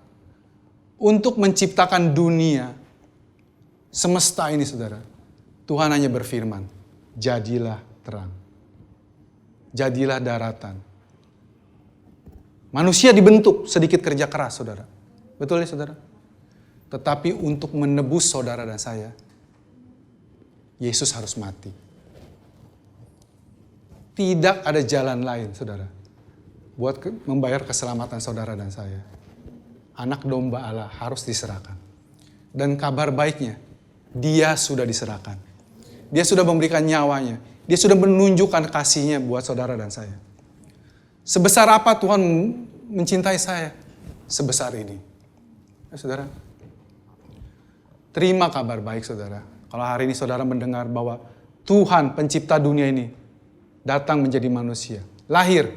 untuk menciptakan dunia, semesta ini saudara, Tuhan hanya berfirman, jadilah terang. Jadilah daratan. Manusia dibentuk sedikit kerja keras saudara. Betul ya saudara? Tetapi untuk menebus saudara dan saya, Yesus harus mati. Tidak ada jalan lain saudara, buat membayar keselamatan saudara dan saya. Anak domba Allah harus diserahkan. Dan kabar baiknya, dia sudah diserahkan. Dia sudah memberikan nyawanya. Dia sudah menunjukkan kasihnya buat saudara dan saya. Sebesar apa Tuhan mencintai saya? Sebesar ini. Ya, saudara. Terima kabar baik saudara. Kalau hari ini saudara mendengar bahwa Tuhan pencipta dunia ini datang menjadi manusia. Lahir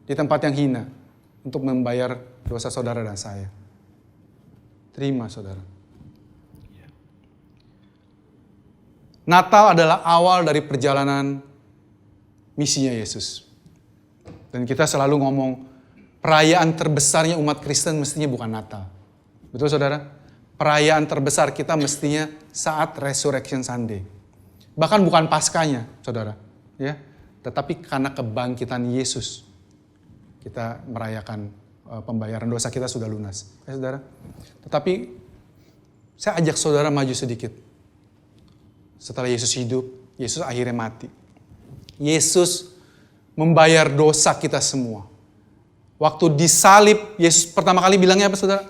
di tempat yang hina untuk membayar dosa saudara dan saya. Terima saudara. Natal adalah awal dari perjalanan misinya Yesus. Dan kita selalu ngomong, perayaan terbesarnya umat Kristen mestinya bukan Natal. Betul saudara? Perayaan terbesar kita mestinya saat Resurrection Sunday. Bahkan bukan Paskahnya, saudara. Ya, tetapi karena kebangkitan Yesus, kita merayakan pembayaran dosa kita sudah lunas. Ya saudara? Tetapi saya ajak saudara maju sedikit. Setelah Yesus hidup, Yesus akhirnya mati. Yesus membayar dosa kita semua. Waktu disalib, Yesus pertama kali bilangnya apa saudara?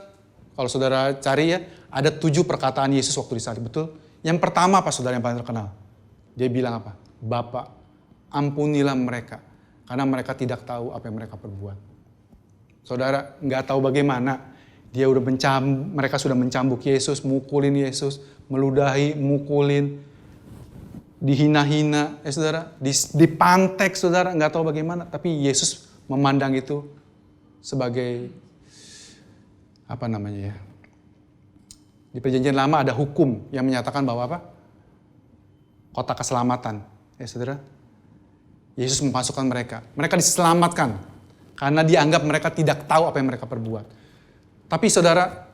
Kalau saudara cari ya, ada 7 perkataan Yesus waktu disalib, betul? Yang pertama apa saudara yang paling terkenal? Dia bilang apa? Bapa, ampunilah mereka, karena mereka tidak tahu apa yang mereka perbuat. Saudara nggak tahu bagaimana, mereka sudah mencambuk Yesus, mukulin Yesus, meludahi, mukulin, dihina-hina, saudara, dipantek, saudara, nggak tahu bagaimana. Tapi Yesus memandang itu sebagai apa namanya ya? Di Perjanjian Lama ada hukum yang menyatakan bahwa apa? Kotak keselamatan, saudara. Yesus memasukkan mereka. Mereka diselamatkan karena dianggap mereka tidak tahu apa yang mereka perbuat. Tapi saudara,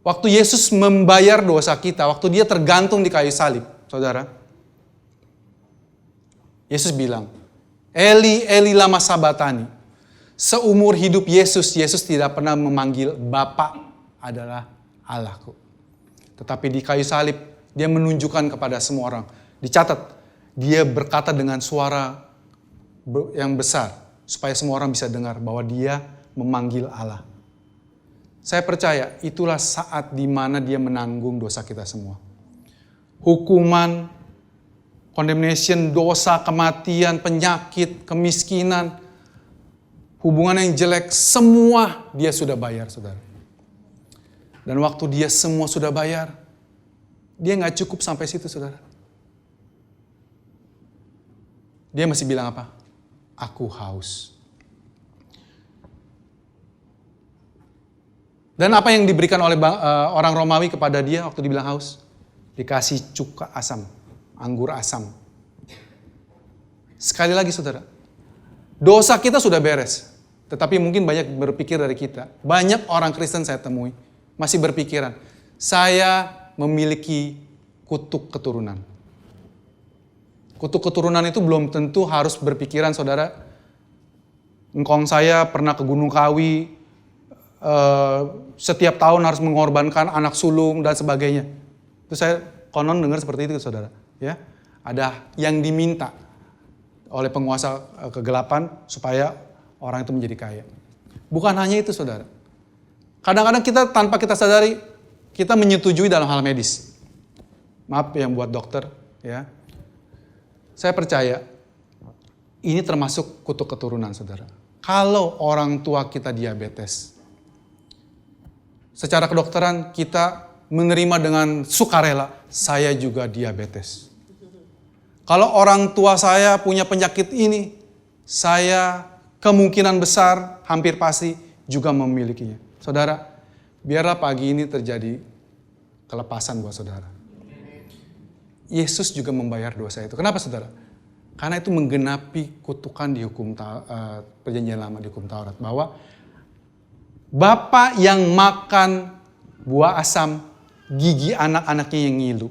waktu Yesus membayar dosa kita, waktu dia tergantung di kayu salib, saudara, Yesus bilang, Eli, Eli lama sabatani. Seumur hidup Yesus tidak pernah memanggil Bapa adalah Allahku. Tetapi di kayu salib, dia menunjukkan kepada semua orang. Dicatat, dia berkata dengan suara yang besar, supaya semua orang bisa dengar bahwa dia memanggil Allah. Saya percaya itulah saat di mana dia menanggung dosa kita semua. Hukuman, condemnation, dosa, kematian, penyakit, kemiskinan, hubungan yang jelek, semua dia sudah bayar, saudara. Dan waktu dia semua sudah bayar, dia gak cukup sampai situ, saudara. Dia masih bilang apa? Aku haus. Dan apa yang diberikan oleh orang Romawi kepada dia waktu dibilang haus? Dikasih cuka asam, anggur asam. Sekali lagi saudara, dosa kita sudah beres. Tetapi mungkin banyak berpikir dari kita. Banyak orang Kristen saya temui, masih berpikiran, saya memiliki kutuk keturunan. Kutuk keturunan itu belum tentu harus berpikiran saudara, engkong saya pernah ke Gunung Kawi, setiap tahun harus mengorbankan anak sulung dan sebagainya. Itu saya konon dengar seperti itu saudara. Ya, ada yang diminta oleh penguasa kegelapan supaya orang itu menjadi kaya. Bukan hanya itu saudara. Kadang-kadang kita tanpa kita sadari, kita menyetujui dalam hal medis. Maaf yang buat dokter. Ya, saya percaya ini termasuk kutuk keturunan saudara. Kalau orang tua kita diabetes, secara kedokteran kita menerima dengan sukarela, saya juga diabetes. Kalau orang tua saya punya penyakit ini, saya kemungkinan besar, hampir pasti juga memilikinya. Saudara, biarlah pagi ini terjadi kelepasan buat saudara. Yesus juga membayar dosa itu. Kenapa saudara? Karena itu menggenapi kutukan di hukum Perjanjian Lama, di hukum Taurat. Bahwa Bapa yang makan buah asam, gigi anak-anaknya yang ngilu.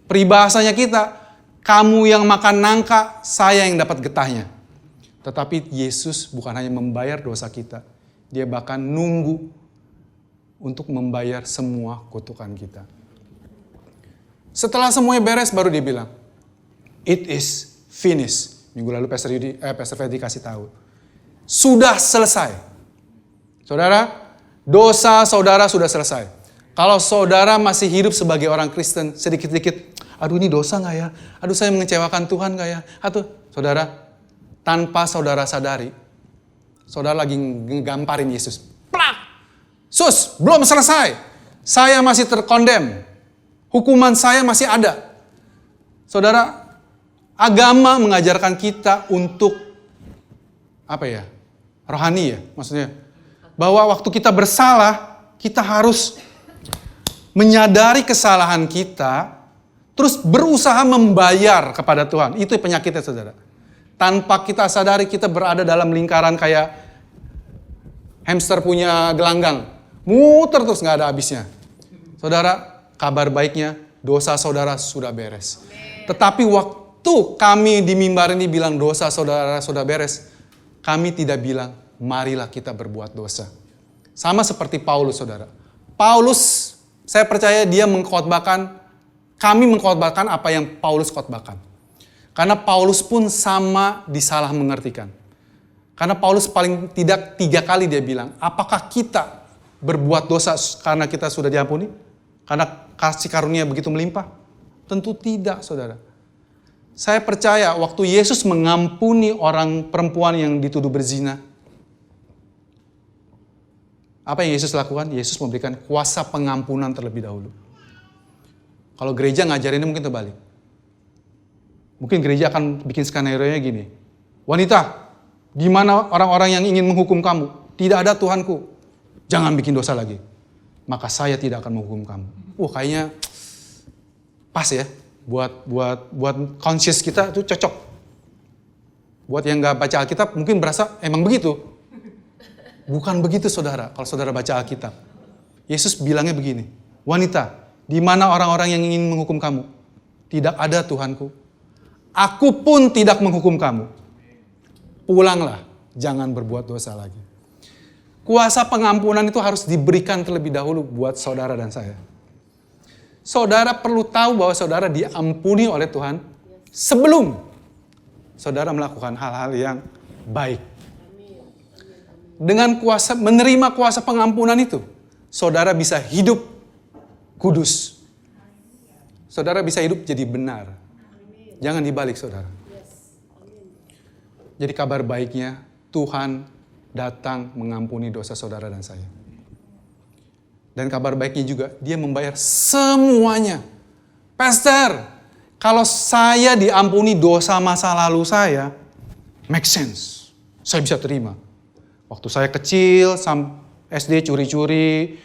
Peribahasanya kita, kamu yang makan nangka, saya yang dapat getahnya. Tetapi Yesus bukan hanya membayar dosa kita, dia bahkan nunggu untuk membayar semua kutukan kita. Setelah semuanya beres baru dia bilang, it is finished. Minggu lalu Pastor Freddy kasih tahu. Sudah selesai. Saudara, dosa saudara sudah selesai. Kalau saudara masih hidup sebagai orang Kristen, sedikit-sedikit, aduh ini dosa gak ya? Aduh saya mengecewakan Tuhan gak ya? Saudara, tanpa saudara sadari, saudara lagi ngegamparin Yesus. Plak! Sus, belum selesai. Saya masih terkondem. Hukuman saya masih ada. Saudara, agama mengajarkan kita untuk, rohani ya maksudnya. Bahwa waktu kita bersalah, kita harus menyadari kesalahan kita, terus berusaha membayar kepada Tuhan. Itu penyakitnya saudara. Tanpa kita sadari kita berada dalam lingkaran kayak hamster punya gelanggang. Muter terus gak ada habisnya. Saudara, kabar baiknya dosa saudara sudah beres. Tetapi waktu kami di mimbar ini bilang dosa saudara sudah beres, kami tidak bilang marilah kita berbuat dosa. Sama seperti Paulus, saudara. Paulus, saya percaya dia kami mengkhotbahkan apa yang Paulus khotbahkan. Karena Paulus pun sama disalah mengertikan. Karena Paulus paling tidak 3 kali dia bilang, apakah kita berbuat dosa karena kita sudah diampuni? Karena kasih karunia begitu melimpah? Tentu tidak, saudara. Saya percaya waktu Yesus mengampuni orang perempuan yang dituduh berzina, apa yang Yesus lakukan? Yesus memberikan kuasa pengampunan terlebih dahulu. Kalau gereja ngajarinnya mungkin terbalik. Mungkin gereja akan bikin skenario-nya gini. Wanita, di mana orang-orang yang ingin menghukum kamu? Tidak ada Tuhanku. Jangan bikin dosa lagi. Maka saya tidak akan menghukum kamu. Kayaknya pas ya. Buat conscious kita itu cocok. Buat yang gak baca Alkitab mungkin berasa emang begitu. Bukan begitu, saudara. Kalau saudara baca Alkitab. Yesus bilangnya begini. Wanita, di mana orang-orang yang ingin menghukum kamu? Tidak ada Tuhanku. Aku pun tidak menghukum kamu. Pulanglah, jangan berbuat dosa lagi. Kuasa pengampunan itu harus diberikan terlebih dahulu buat saudara dan saya. Saudara perlu tahu bahwa saudara diampuni oleh Tuhan sebelum saudara melakukan hal-hal yang baik. Dengan menerima kuasa pengampunan itu, saudara bisa hidup kudus. Saudara bisa hidup jadi benar. Jangan dibalik, saudara. Jadi kabar baiknya, Tuhan datang mengampuni dosa saudara dan saya. Dan kabar baiknya juga, dia membayar semuanya. Pastor, kalau saya diampuni dosa masa lalu saya, make sense. Saya bisa terima. Waktu saya kecil, SD curi-curi,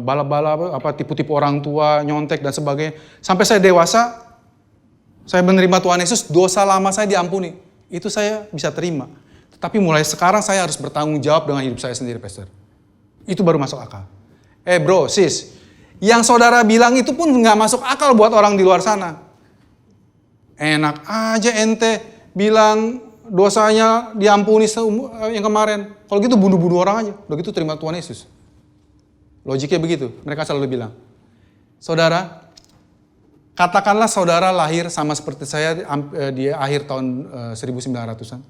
balap-balap, tipu-tipu orang tua, nyontek dan sebagainya. Sampai saya dewasa, saya menerima Tuhan Yesus, dosa lama saya diampuni. Itu saya bisa terima. Tetapi mulai sekarang saya harus bertanggung jawab dengan hidup saya sendiri, Pastor. Itu baru masuk akal. Bro, sis, yang saudara bilang itu pun gak masuk akal buat orang di luar sana. Enak aja ente bilang dosanya diampuni yang kemarin. Kalau gitu bunuh-bunuh orang aja. Udah gitu terima Tuhan Yesus. Logiknya begitu. Mereka selalu bilang, saudara, katakanlah saudara lahir sama seperti saya di akhir tahun 1900-an.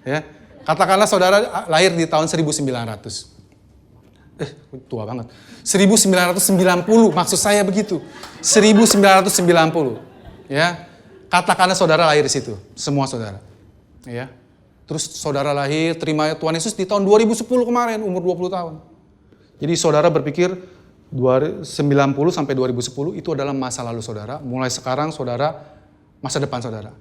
Ya. Katakanlah saudara lahir di tahun 1900. Tua banget. 1990, maksud saya begitu. 1990. Ya. Katakanlah saudara lahir di situ, semua saudara. Ya. Terus saudara lahir, terima Tuhan Yesus di tahun 2010 kemarin, umur 20 tahun. Jadi saudara berpikir 90 sampai 2010 itu adalah masa lalu saudara. Mulai sekarang saudara, masa depan saudara.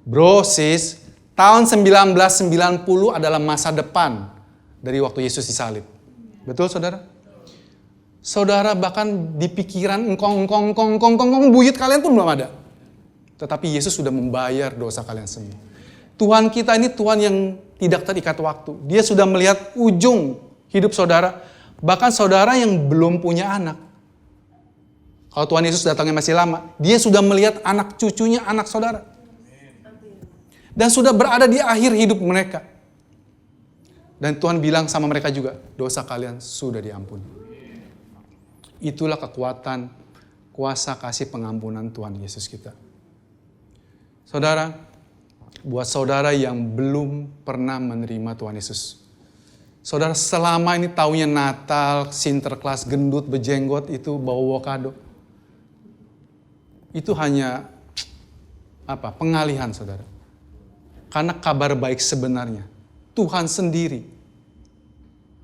Bro, sis, tahun 1990 adalah masa depan dari waktu Yesus disalib. Betul saudara? Saudara bahkan di pikiran engkong buyut kalian pun belum ada. Tetapi Yesus sudah membayar dosa kalian semua. Tuhan kita ini Tuhan yang tidak terikat waktu. Dia sudah melihat ujung hidup saudara. Bahkan saudara yang belum punya anak. Kalau Tuhan Yesus datangnya masih lama, dia sudah melihat anak cucunya anak saudara. Dan sudah berada di akhir hidup mereka. Dan Tuhan bilang sama mereka juga, dosa kalian sudah diampuni. Itulah kekuatan, kuasa kasih pengampunan Tuhan Yesus kita. Saudara, buat saudara yang belum pernah menerima Tuhan Yesus. Saudara selama ini taunya Natal, Sinterklas, gendut, bejenggot itu bawa kado. Itu hanya pengalihan saudara. Karena kabar baik sebenarnya, Tuhan sendiri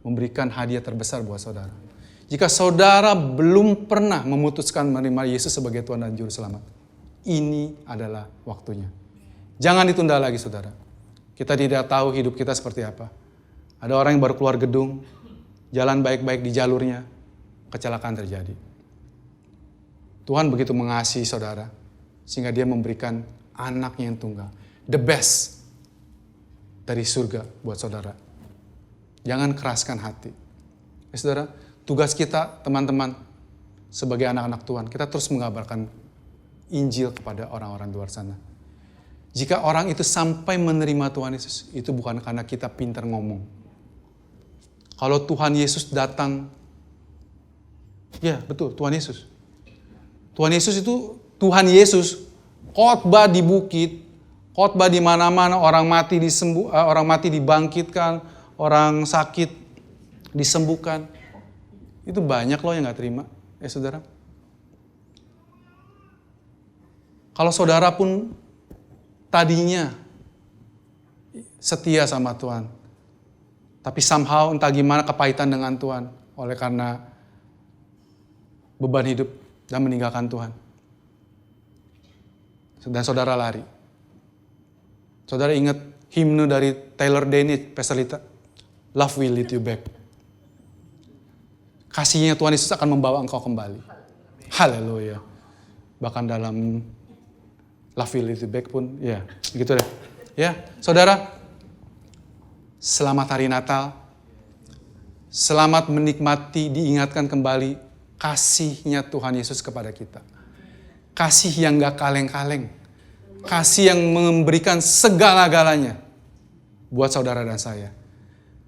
memberikan hadiah terbesar buat saudara. Jika saudara belum pernah memutuskan menerima Yesus sebagai Tuhan dan Juru Selamat, ini adalah waktunya. Jangan ditunda lagi saudara. Kita tidak tahu hidup kita seperti apa. Ada orang yang baru keluar gedung, jalan baik-baik di jalurnya, kecelakaan terjadi. Tuhan begitu mengasihi saudara, sehingga dia memberikan anaknya yang tunggal. The best dari surga buat saudara. Jangan keraskan hati. Ya, saudara, tugas kita teman-teman sebagai anak-anak Tuhan, kita terus mengabarkan Injil kepada orang-orang di luar sana. Jika orang itu sampai menerima Tuhan Yesus, itu bukan karena kita pintar ngomong. Kalau Tuhan Yesus datang, ya betul, Tuhan Yesus. Tuhan Yesus itu, Tuhan Yesus khotbah di bukit, khotbah di mana-mana, orang mati dibangkitkan, orang sakit disembuhkan. Itu banyak loh yang gak terima, ya saudara. Kalau saudara pun tadinya setia sama Tuhan, tapi somehow entah gimana kepahitan dengan Tuhan oleh karena beban hidup dan meninggalkan Tuhan. Dan saudara lari. Saudara ingat himne dari Taylor Denny, Pastor Lita? Love will lead you back. Kasihnya Tuhan Yesus akan membawa engkau kembali. Haleluya. Bahkan dalam Love will lead you back pun, ya gitu deh. Ya, saudara, selamat hari Natal. Selamat menikmati, diingatkan kembali kasihnya Tuhan Yesus kepada kita. Kasih yang gak kaleng-kaleng. Kasih yang memberikan segala-galanya buat saudara dan saya.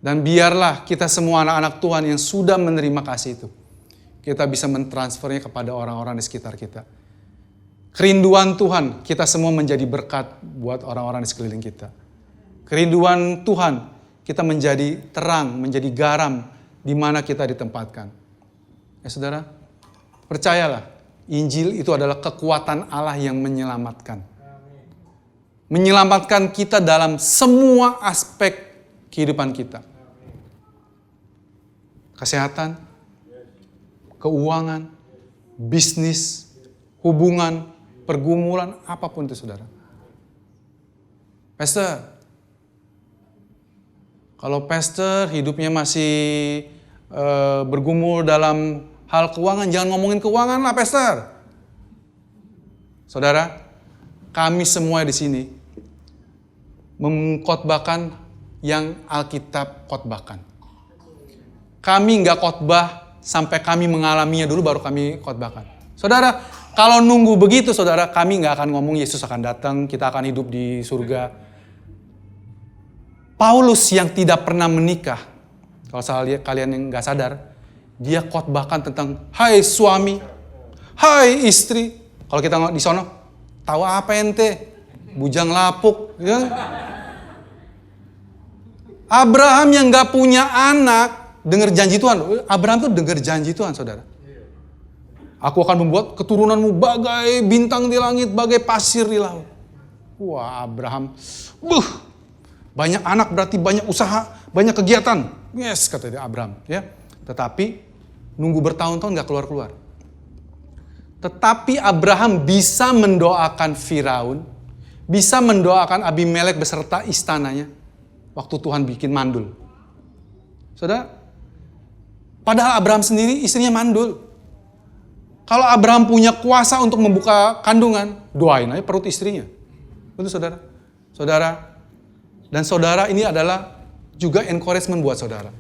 Dan biarlah kita semua anak-anak Tuhan yang sudah menerima kasih itu, kita bisa mentransfernya kepada orang-orang di sekitar kita. Kerinduan Tuhan, kita semua menjadi berkat buat orang-orang di sekeliling kita. Kerinduan Tuhan, kita menjadi terang, menjadi garam di mana kita ditempatkan. Ya saudara, percayalah, Injil itu adalah kekuatan Allah yang menyelamatkan. Menyelamatkan kita dalam semua aspek kehidupan kita. Kesehatan, keuangan, bisnis, hubungan, pergumulan, apapun itu saudara. Pastor, kalau pastor hidupnya masih bergumul dalam hal keuangan, jangan ngomongin keuangan lah pastor. Saudara, kami semua di sini mengkhotbahkan yang Alkitab khotbahkan. Kami nggak khotbah sampai kami mengalaminya dulu baru kami khotbahkan. Saudara, kalau nunggu begitu saudara, kami nggak akan ngomong Yesus akan datang, kita akan hidup di surga. Paulus yang tidak pernah menikah, kalau kalian yang nggak sadar, dia khotbahkan tentang, hai suami, hai istri. Kalau kita di sono, tahu apa ente? Bujang lapuk. Ya? Abraham yang nggak punya anak, dengar janji Tuhan. Abraham tuh dengar janji Tuhan saudara. Aku akan membuat keturunanmu bagai bintang di langit, bagai pasir di laut. Wah Abraham, banyak anak berarti banyak usaha, banyak kegiatan. Yes, kata dia Abraham. Ya. Tetapi nunggu bertahun-tahun gak keluar-keluar. Tetapi Abraham bisa mendoakan Firaun, bisa mendoakan Abimelek beserta istananya, waktu Tuhan bikin mandul. Saudara, padahal Abraham sendiri istrinya mandul. Kalau Abraham punya kuasa untuk membuka kandungan, doain aja perut istrinya. Betul saudara? Saudara, dan saudara ini adalah juga encouragement buat saudara.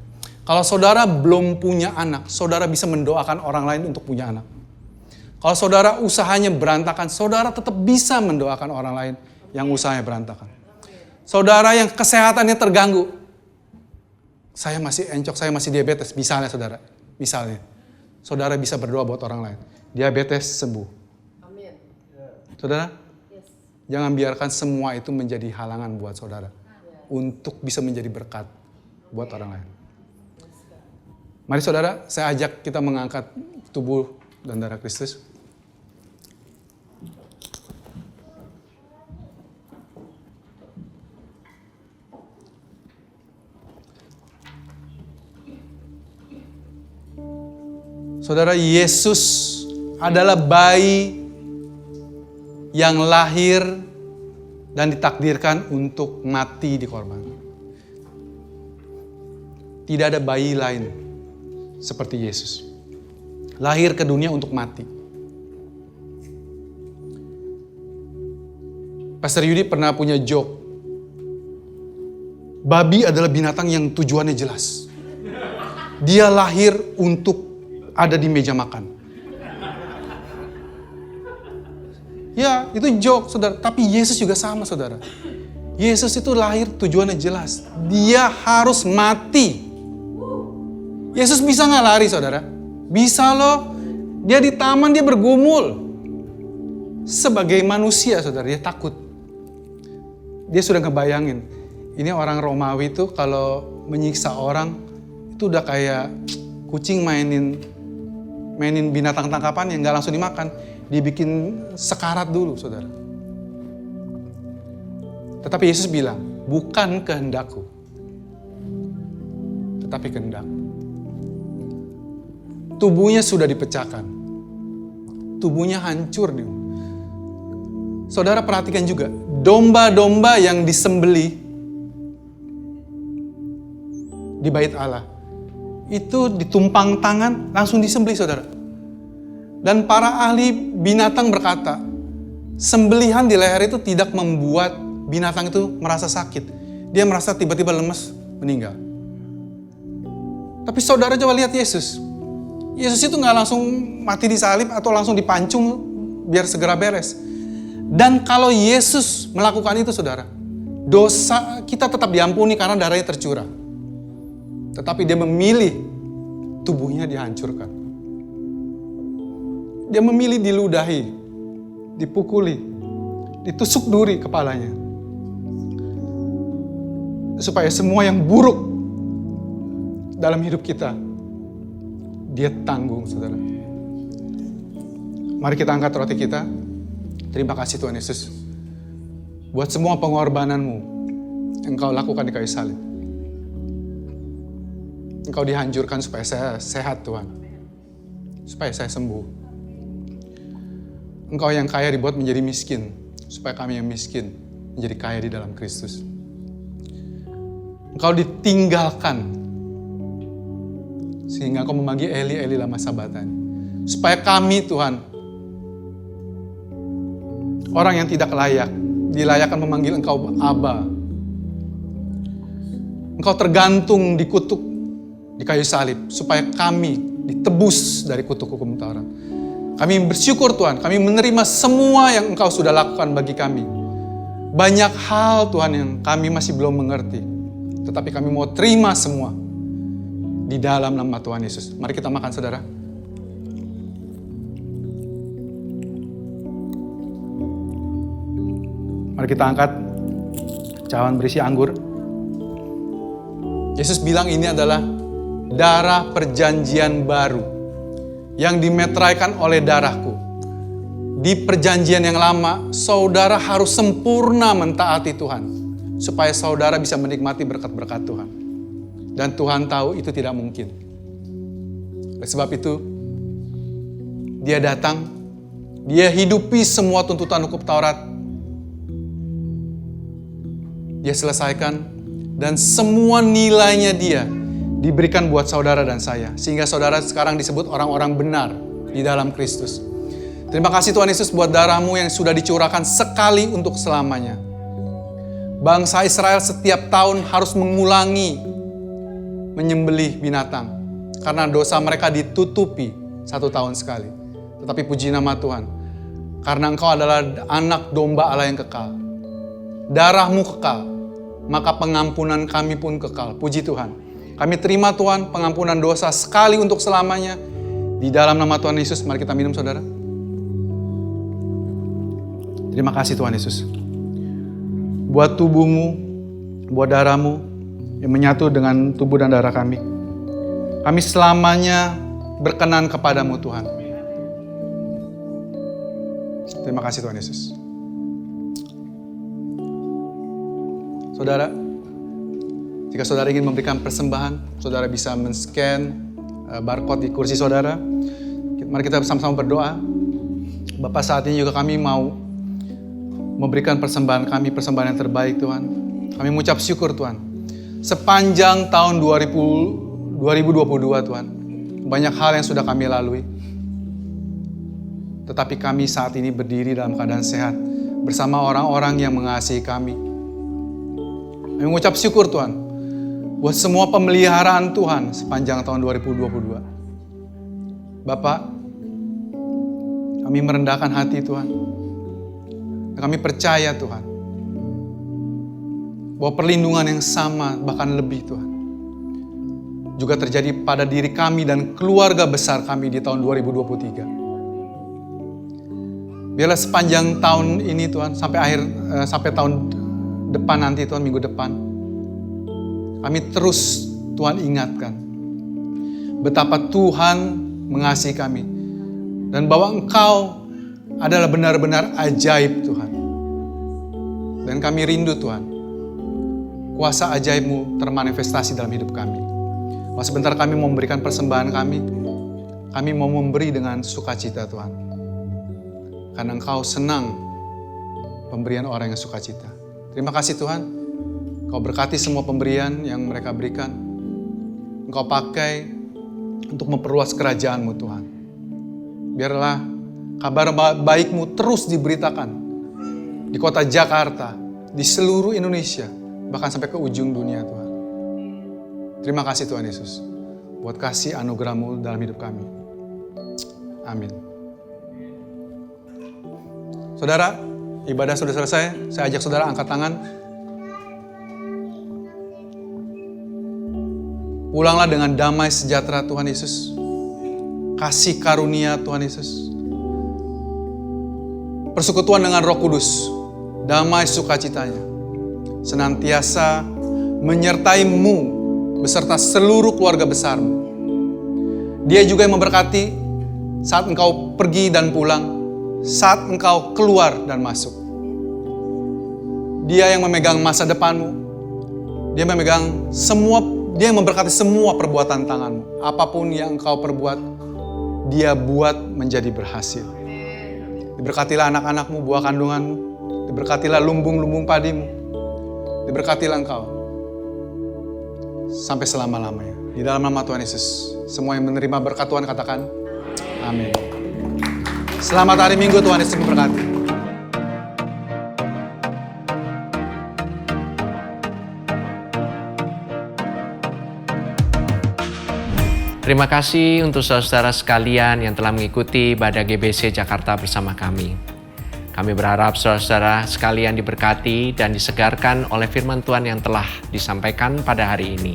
Kalau saudara belum punya anak, saudara bisa mendoakan orang lain untuk punya anak. Kalau saudara usahanya berantakan, saudara tetap bisa mendoakan orang lain yang usahanya berantakan. Saudara yang kesehatannya terganggu, saya masih encok, saya masih diabetes, misalnya saudara. Misalnya, saudara bisa berdoa buat orang lain. Diabetes sembuh. Amin. Saudara, Yes. jangan biarkan semua itu menjadi halangan buat saudara. Untuk bisa menjadi berkat buat orang lain. Mari saudara, saya ajak kita mengangkat tubuh dan darah Kristus. Saudara, Yesus adalah bayi yang lahir dan ditakdirkan untuk mati di korban. Tidak ada bayi lain seperti Yesus. Lahir ke dunia untuk mati. Pastor Yudi pernah punya joke. Babi adalah binatang yang tujuannya jelas. Dia lahir untuk ada di meja makan. Ya, itu joke, saudara. Tapi Yesus juga sama, saudara. Yesus itu lahir tujuannya jelas. Dia harus mati. Yesus bisa nggak lari, saudara? Bisa loh. Dia di taman, dia bergumul. Sebagai manusia, saudara, dia takut. Dia sudah ngebayangin. Ini orang Romawi itu kalau menyiksa orang, itu udah kayak kucing mainin binatang tangkapan yang nggak langsung dimakan. Dibikin sekarat dulu, saudara. Tetapi Yesus bilang, bukan kehendakku, tetapi kehendak. Tubuhnya sudah dipecahkan. Tubuhnya hancur. Saudara perhatikan juga, domba-domba yang disembelih di bait Allah, itu ditumpang tangan, langsung disembelih, saudara. Dan para ahli binatang berkata, sembelihan di leher itu tidak membuat binatang itu merasa sakit. Dia merasa tiba-tiba lemes, meninggal. Tapi saudara coba lihat Yesus. Yesus itu nggak langsung mati disalib atau langsung dipancung biar segera beres. Dan kalau Yesus melakukan itu, saudara, dosa kita tetap diampuni karena darahnya tercurah. Tetapi dia memilih tubuhnya dihancurkan. Dia memilih diludahi, dipukuli, ditusuk duri kepalanya. Supaya semua yang buruk dalam hidup kita, dia tanggung, saudara. Mari kita angkat roti kita. Terima kasih Tuhan Yesus. Buat semua pengorbananmu yang Engkau lakukan di kayu salib. Engkau dihancurkan supaya saya sehat, Tuhan. Supaya saya sembuh. Engkau yang kaya dibuat menjadi miskin, supaya kami yang miskin menjadi kaya di dalam Kristus. Engkau ditinggalkan, sehingga Engkau memanggil Eli, Eli lama sabachthani. Supaya kami, Tuhan, orang yang tidak layak, dilayakkan memanggil Engkau Aba. Engkau tergantung di kutuk di kayu salib, supaya kami ditebus dari kutuk hukum Taurat. Kami bersyukur Tuhan, kami menerima semua yang Engkau sudah lakukan bagi kami. Banyak hal Tuhan yang kami masih belum mengerti, tetapi kami mau terima semua di dalam nama Tuhan Yesus. Mari kita makan, saudara. Mari kita angkat cawan berisi anggur. Yesus bilang ini adalah darah perjanjian baru yang dimeteraikan oleh darahku. Di perjanjian yang lama, saudara harus sempurna mentaati Tuhan, supaya saudara bisa menikmati berkat-berkat Tuhan. Dan Tuhan tahu itu tidak mungkin. Oleh sebab itu, Dia datang, Dia hidupi semua tuntutan hukum Taurat. Dia selesaikan, dan semua nilainya Dia diberikan buat saudara dan saya. Sehingga saudara sekarang disebut orang-orang benar di dalam Kristus. Terima kasih Tuhan Yesus buat darah-Mu yang sudah dicurahkan sekali untuk selamanya. Bangsa Israel setiap tahun harus mengulangi menyembelih binatang. Karena dosa mereka ditutupi 1 tahun sekali. Tetapi puji nama Tuhan. Karena Engkau adalah anak domba Allah yang kekal. Darah-Mu kekal. Maka pengampunan kami pun kekal. Puji Tuhan. Kami terima Tuhan pengampunan dosa sekali untuk selamanya. Di dalam nama Tuhan Yesus, mari kita minum, saudara. Terima kasih Tuhan Yesus. Buat tubuh-Mu, buat darah-Mu yang menyatu dengan tubuh dan darah kami. Kami selamanya berkenan kepadamu Tuhan. Terima kasih Tuhan Yesus. Saudara, jika saudara ingin memberikan persembahan, saudara bisa men-scan barcode di kursi saudara. Mari kita bersama-sama berdoa. Bapak, saat ini juga kami mau memberikan persembahan kami, persembahan yang terbaik Tuhan. Kami mengucap syukur Tuhan. Sepanjang tahun 2022 Tuhan, banyak hal yang sudah kami lalui. Tetapi kami saat ini berdiri dalam keadaan sehat. bersama orang-orang yang mengasihi kami. Kami mengucap syukur Tuhan buat semua pemeliharaan Tuhan sepanjang tahun 2022. Bapak, kami merendahkan hati Tuhan. Dan kami percaya Tuhan bahwa perlindungan yang sama bahkan lebih Tuhan juga terjadi pada diri kami dan keluarga besar kami di tahun 2023. Biarlah sepanjang tahun ini Tuhan, sampai tahun depan nanti Tuhan, minggu depan, kami terus Tuhan ingatkan betapa Tuhan mengasihi kami dan bahwa Engkau adalah benar-benar ajaib Tuhan. Dan kami rindu Tuhan, kuasa ajaib-Mu termanifestasi dalam hidup kami. Mas sebentar kami mau memberikan persembahan kami mau memberi dengan sukacita Tuhan. Karena Engkau senang pemberian orang yang sukacita. Terima kasih Tuhan, Engkau berkati semua pemberian yang mereka berikan. Engkau pakai untuk memperluas kerajaan-Mu Tuhan. Biarlah kabar baik-Mu terus diberitakan di kota Jakarta, di seluruh Indonesia, bahkan sampai ke ujung dunia Tuhan. Terima kasih Tuhan Yesus, buat kasih anugerah-Mu dalam hidup kami. Amin. Saudara, ibadah sudah selesai. Saya ajak saudara angkat tangan. Pulanglah dengan damai sejahtera Tuhan Yesus. Kasih karunia Tuhan Yesus. Persekutuan dengan Roh Kudus. Damai sukacitanya senantiasa menyertai-Mu beserta seluruh keluarga besar-Mu. Dia juga yang memberkati saat engkau pergi dan pulang, saat engkau keluar dan masuk. Dia yang memegang masa depanmu. Dia yang memberkati semua perbuatan tanganmu. Apapun yang engkau perbuat, Dia buat menjadi berhasil. Diberkatilah anak-anakmu, buah kandunganmu. Diberkatilah lumbung-lumbung padimu. Diberkatilah engkau sampai selama-lamanya. Di dalam nama Tuhan Yesus, semua yang menerima berkat Tuhan katakan amin. Selamat hari Minggu, Tuhan Yesus memberkati. Terima kasih untuk saudara sekalian yang telah mengikuti ibadah GBC Jakarta bersama kami. Kami berharap saudara sekalian diberkati dan disegarkan oleh firman Tuhan yang telah disampaikan pada hari ini.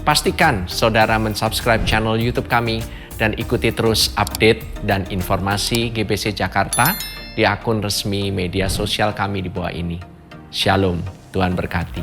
Pastikan saudara mensubscribe channel YouTube kami dan ikuti terus update dan informasi GBC Jakarta di akun resmi media sosial kami di bawah ini. Shalom, Tuhan berkati.